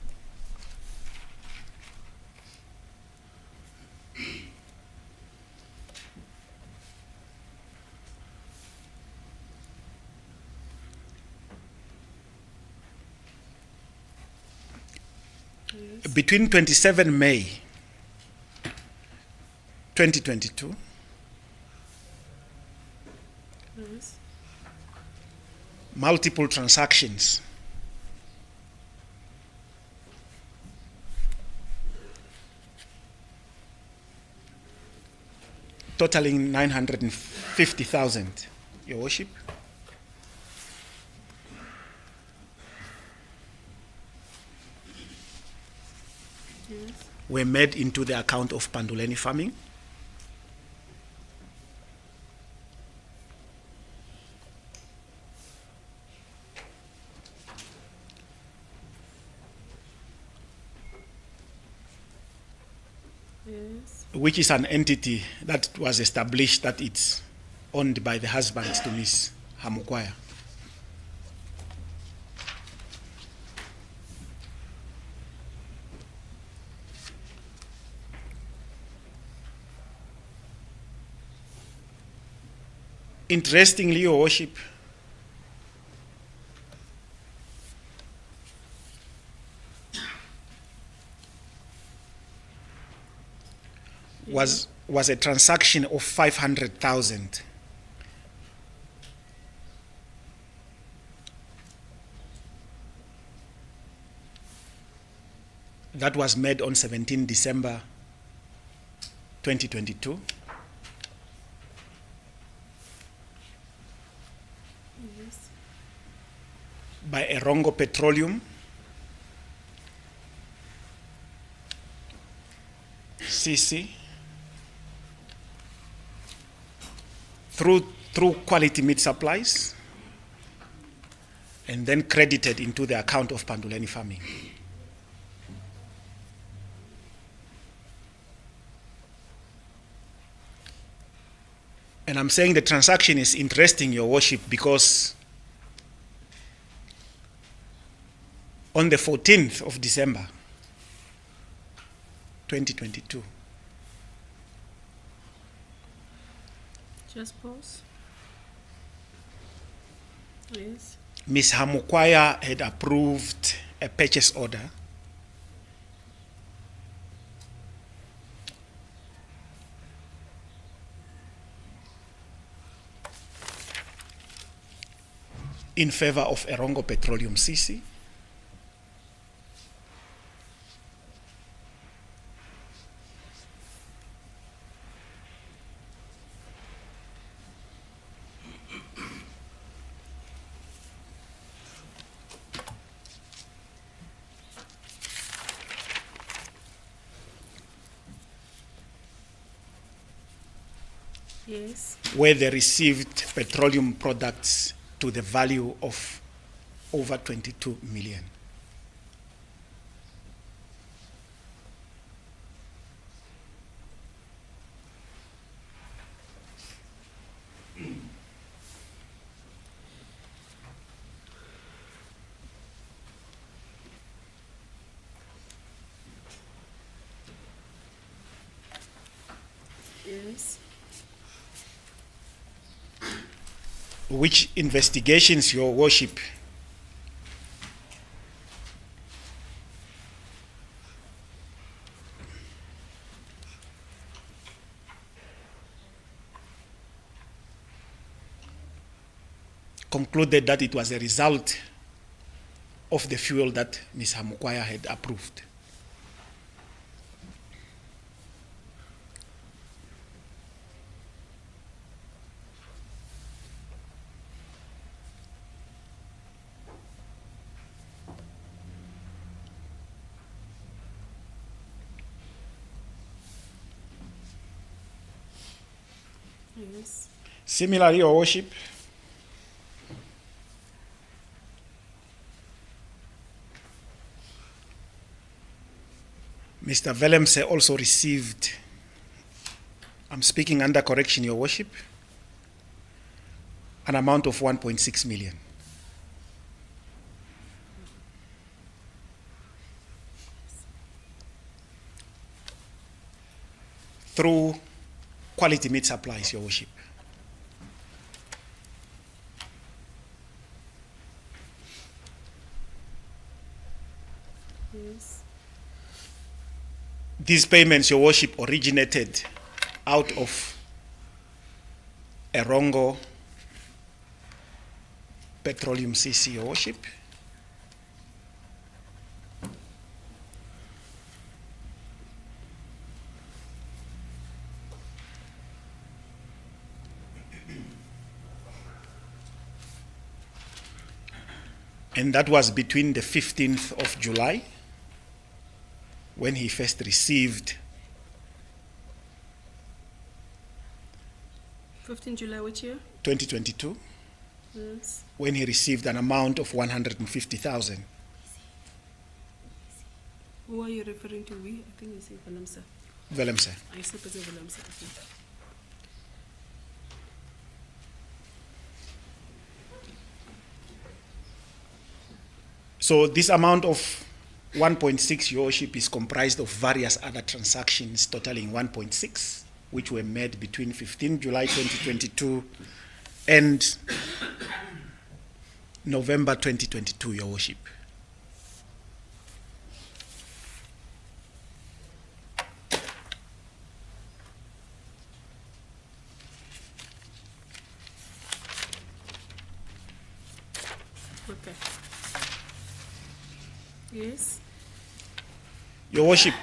Between 27 May 2022 Yes. multiple transactions totaling 950,000, Your Worship, were made into the account of Panduleni Farming. Yes. Which is an entity that was established that it's owned by the husbands to Ms. Hamukwaya. Interestingly, Your Worship, was a transaction of 500,000 that was made on 17 December 2022. Yes. By Arango Petroleum, CC, through Quality Meat Supplies, and then credited into the account of Panduleni Farming. And I'm saying the transaction is interesting, Your Worship, because on the 14th of December 2022, Just pause. Yes. Ms. Hamukwaya had approved a purchase order in favor of Arango Petroleum CC, Yes. where they received petroleum products to the value of over 22 million. Yes. Which investigations, Your Worship, concluded that it was a result of the fuel that Ms. Hamukwaya had approved. Yes. Similarly, Your Worship, Mr. Willemse also received, I'm speaking under correction, Your Worship, an amount of 1.6 million. Through quality meat supplies, Your Worship. Yes. These payments, Your Worship, originated out of Arango Petroleum CC, Your Worship. And that was between the 15th of July, when he first received 15 July, which year? 2022, Yes. when he received an amount of 150,000. Who are you referring to? We? I think you say Willemse. Willemse. I say President Willemse. Okay. So this amount of 1.6, Your Worship, is comprised of various other transactions totaling 1.6, which were made between 15 July 2022 and November 2022, Your Worship. Okay. Yes. Your Worship,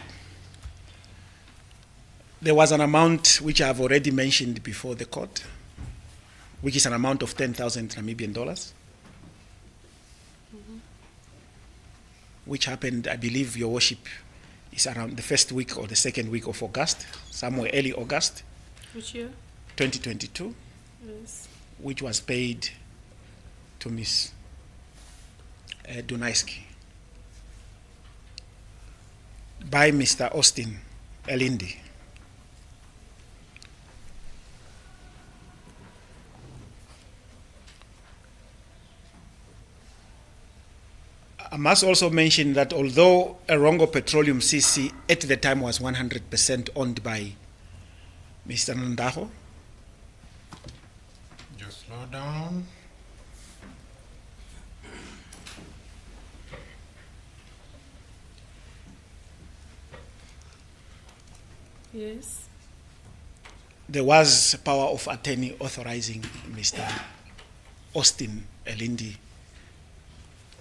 there was an amount which I have already mentioned before the court, which is an amount of 10,000 Namibian dollars, which happened, I believe, Your Worship, is around the first week or the second week of August, somewhere early August Which year? 2022, Yes. which was paid to Ms. Dunaiski by Mr. Austin Elindi. I must also mention that although Arango Petroleum CC at the time was 100% owned by Mr. Nandaho, Just slow down. Yes. there was power of attorney authorizing Mr. Austin Elindi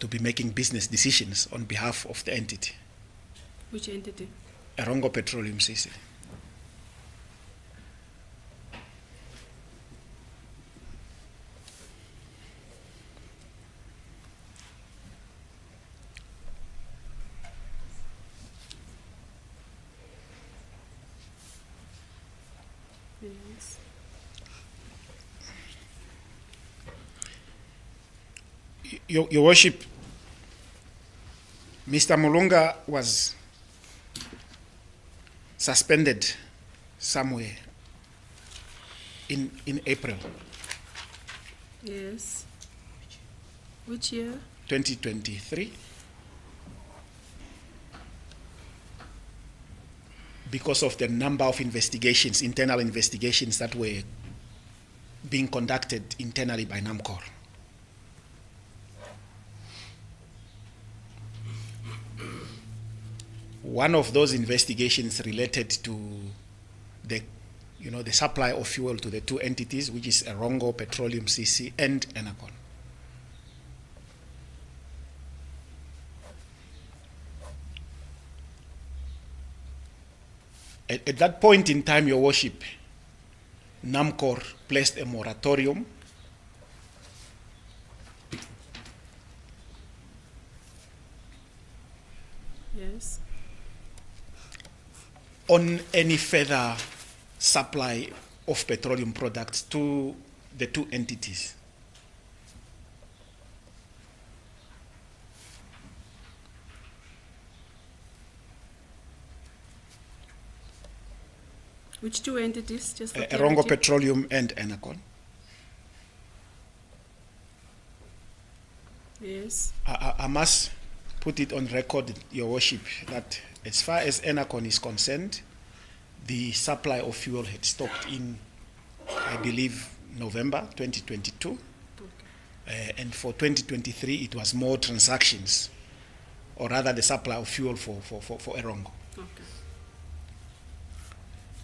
to be making business decisions on behalf of the entity, Which entity? Arango Petroleum CC. Yes. Your Worship, Mr. Mulunga was suspended somewhere in April Yes. Which year? 2023 because of the number of investigations, internal investigations that were being conducted internally by Namcor. One of those investigations related to the supply of fuel to the two entities, which is Arango Petroleum CC and Enercon. At that point in time, Your Worship, Namcor placed a moratorium Yes. on any further supply of petroleum products to the two entities. Which two entities? Just for Arango clarity? Petroleum and Enercon. Yes. I must put it on record, Your Worship, that as far as Enercon is concerned, the supply of fuel had stopped in, I believe, November 2022. And for 2023, it was more transactions, or rather the supply of fuel for Arango. Okay.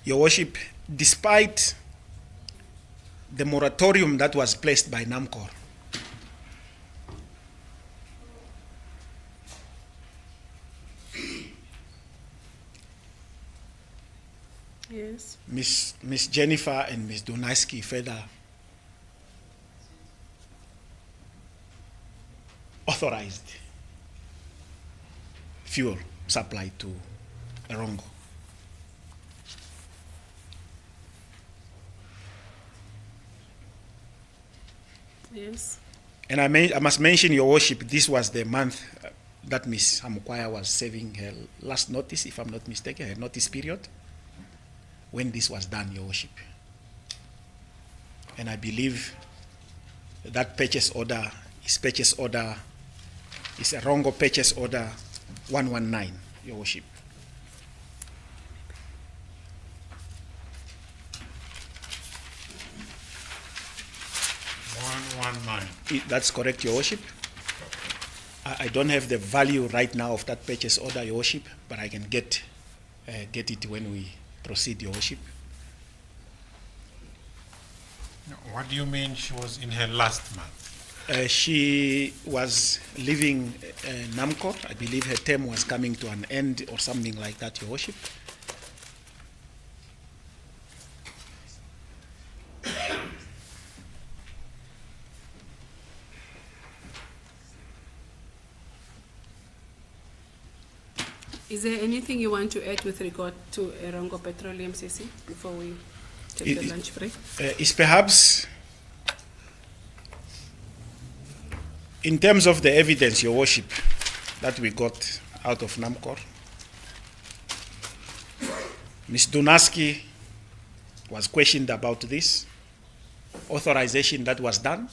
Your Worship, despite the moratorium that was placed by Namcor, Yes. Miss Jennifer and Miss Dunaiski further authorized fuel supply to Arango. Yes. And I must mention, Your Worship, this was the month that Miss Hamukwaya was serving her last notice, if I'm not mistaken, her notice period, when this was done, Your Worship. And I believe that purchase order is Arango purchase order 119, Your Worship. That's correct, Your Worship. I don't have the value right now of that purchase order, Your Worship, but I can get it when we proceed, Your Worship. What do you mean she was in her last month? She was leaving Namcor. I believe her term was coming to an end or something like that, Your Worship. Is there anything you want to add with regard to Arango Petroleum CC before we take the lunch break? Is perhaps, in terms of the evidence, Your Worship, that we got out of Namcor, Ms. Dunaiski was questioned about this authorization that was done,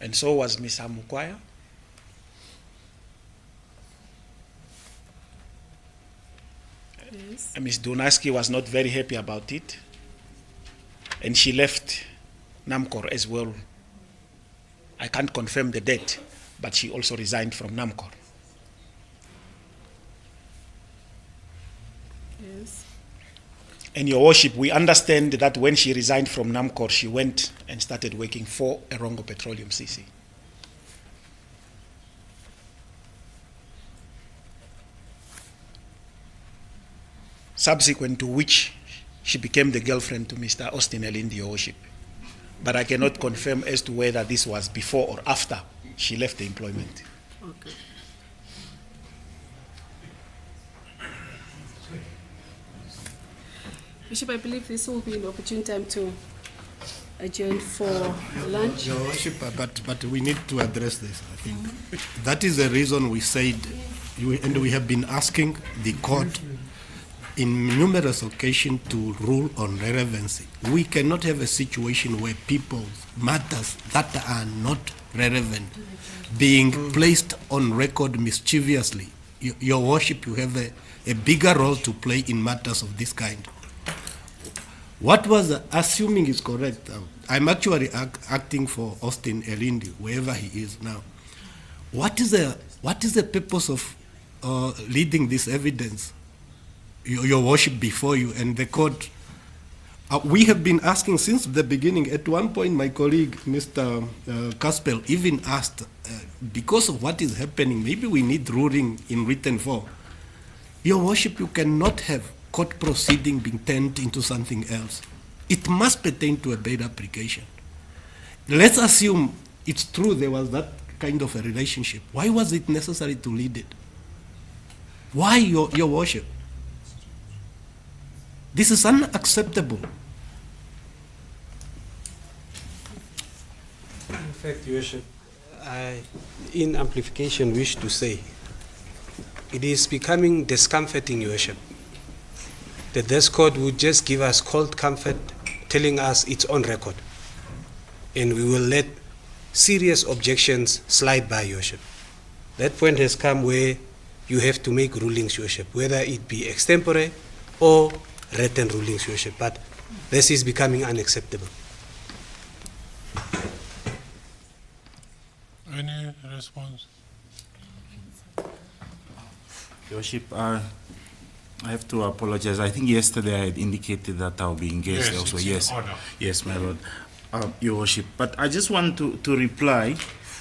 and so was Ms. Hamukwaya. Yes. Ms. Dunaiski was not very happy about it, and she left Namcor as well. I can't confirm the date, but she also resigned from Namcor. Yes. And Your Worship, we understand that when she resigned from Namcor, she went and started working for Arango Petroleum CC. Subsequent to which she became the girlfriend to Mr. Austin Elindi, Your Worship. But I cannot confirm as to whether this was before or after she left the employment. Okay. Bishop, I believe this will be an opportune time to adjourn for lunch. Your Worship, but we need to address this, I think. That is the reason we said, and we have been asking the court in numerous occasions to rule on relevancy. We cannot have a situation where people's matters that are not relevant being placed on record mischievously Your Worship, you have a bigger role to play in matters of this kind. What was assuming is correct. I'm actually acting for Austin Elindi, wherever he is now. What is the purpose of leading this evidence, your Worship, before you and the court? We have been asking since the beginning. At one point, my colleague, Mr. Kaspel, even asked, because of what is happening, maybe we need ruling in written form. Your Worship, you cannot have court proceeding being turned into something else. It must pertain to a bail application. Let's assume it's true there was that kind of a relationship. Why was it necessary to lead it? Why, your Worship? This is unacceptable. In fact, Your Worship, I, in amplification, wish to say it is becoming discomforting, Your Worship, that this court would just give us cold comfort, telling us it's on record, and we will let serious objections slide by, Your Worship. That point has come where you have to make rulings, Your Worship, whether it be extempore or written rulings, Your Worship, but this is becoming unacceptable. Any response? Your Worship, I have to apologize. I think yesterday I had indicated that I'll be engaged Yes, also. it's Yes, in order. yes, my lord, Your Worship. But I just want to reply.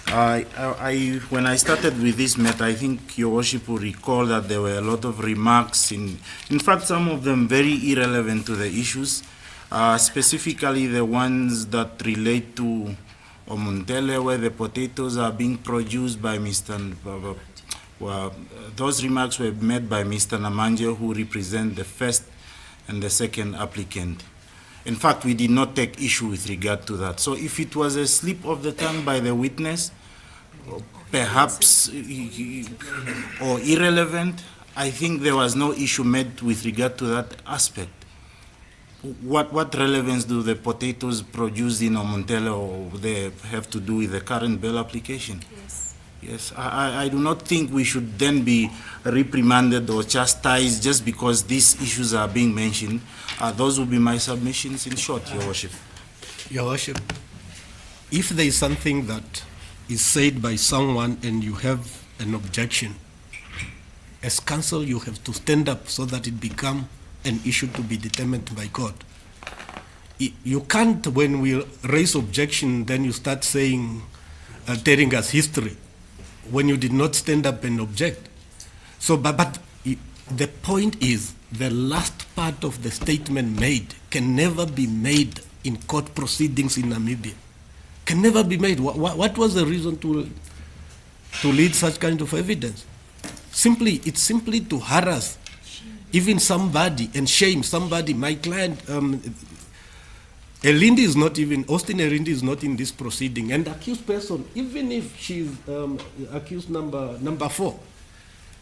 When I started with this matter, I think Your Worship will recall that there were a lot of remarks, in fact, some of them very irrelevant to the issues, specifically the ones that relate to Omuntele, where the potatoes are being produced by Mr. Well, those remarks were made by Mr. Namanje, who represent the first and the second applicant. In fact, we did not take issue with regard to that. So if it was a slip of the tongue by the witness, perhaps, or irrelevant, I think there was no issue made with regard to that aspect. What relevance do the potatoes produced in Omuntele or they have to do with the current bill application? Yes, I do not think we should then be reprimanded or chastised just because these issues are being mentioned. Those will be my submissions in short, Your Worship. Your Worship, if there is something that is said by someone and you have an objection, as counsel you have to stand up so that it becomes an issue to be determined by court. You can't, when we raise objection, then you start saying, telling us history, when you did not stand up and object. So, but the point is, the last part of the statement made can never be made in court proceedings in Namibia. Can never be made. What was the reason to lead such kind of evidence? It's simply to harass even somebody and shame somebody. My client, Elindi is not even, Austin Elindi is not in this proceeding. And the accused person, even if she's accused number 4,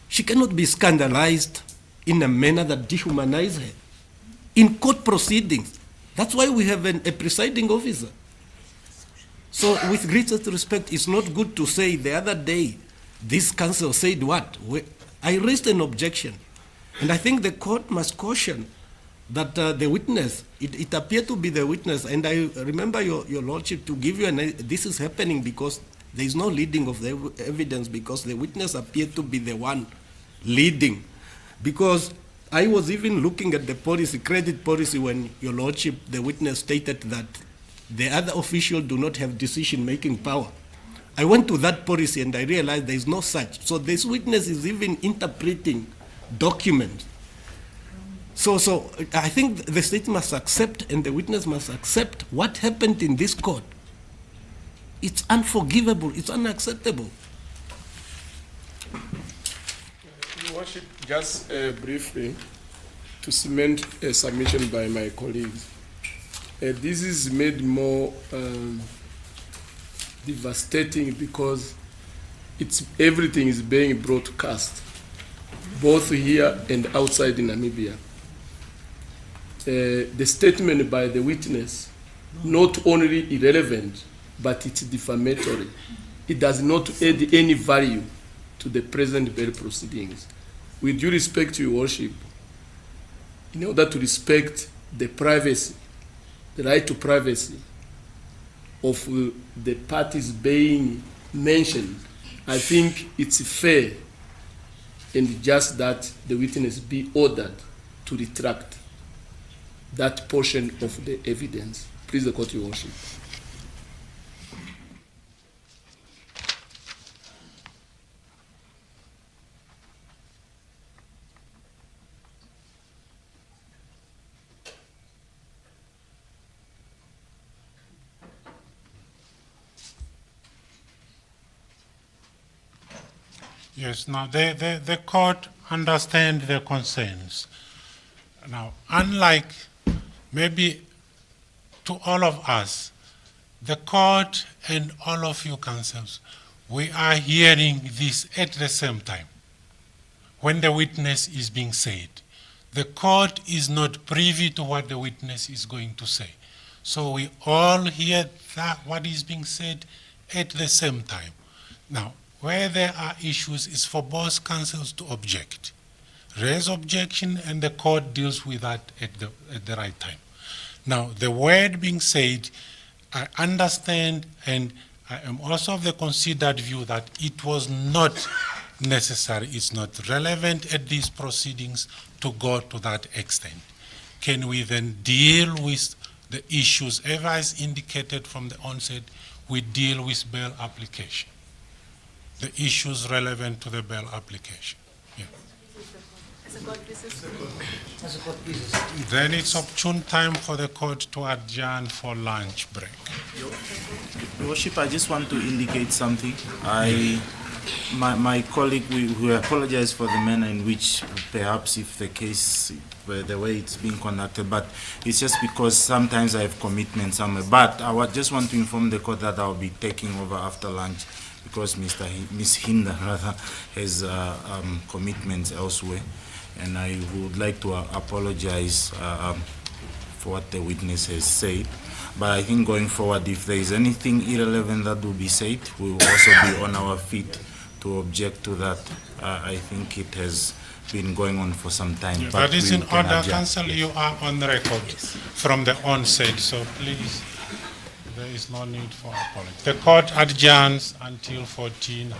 she cannot be scandalized in a manner that dehumanizes her in court proceedings. That's why we have a presiding officer. So with greatest respect, it's not good to say the other day, this counsel said what? I raised an objection. And I think the court must caution that the witness, it appeared to be the witness, and I remember your Lordship to give you this is happening because there is no leading of the evidence because the witness appeared to be the one leading. Because I was even looking at the policy, credit policy, when your Lordship, the witness stated that the other officials do not have decision-making power. I went to that policy and I realized there is no such. So this witness is even interpreting documents. So I think the state must accept and the witness must accept what happened in this court. It's unforgivable, it's unacceptable. Your Worship, just briefly to cement a submission by my colleagues. This is made more devastating because everything is being broadcast, both here and outside in Namibia. The statement by the witness, not only irrelevant, but it's defamatory. It does not add any value to to the present bail proceedings. With due respect to your worship, in order to respect the privacy, the right to privacy of the parties being mentioned, I think it's fair and just that the witness be ordered to retract that portion of the evidence. Please, the court, your worship. Yes, now the court understands the concerns. Now, unlike maybe to all of us, the court and all of you counsels, we are hearing this at the same time. When the witness is being said, the court is not privy to what the witness is going to say. So we all hear that what is being said at the same time. Now, where there are issues, is for both counsels to object. Raise objection, and the court deals with that at the right time. Now, the word being said, I understand, and I am also of the considered view that it was not necessary, it's not relevant at these proceedings to go to that extent. Can we then deal with the issues, ever as indicated from the onset, we deal with bail application? The issues relevant to the bail application. Yeah. Then it's opportune time for the court to adjourn for lunch break. Your Worship, I just want to indicate something. My colleague, we apologize for the manner in which perhaps if the case, the way it's being conducted, but it's just because sometimes I have commitments somewhere. But I just want to inform the court that I'll be taking over after lunch because Ms. Hinda has commitments elsewhere. And I would like to apologize for what the witness has said. But I think going forward, if there is anything irrelevant that will be said, we will also be on our feet to object to that. I think it has been going on for some time. Yeah, but that is in order, adjust. Counsel. Yes. You are on record from the onset, so please, there is no need for apology. The court adjourns until 1400.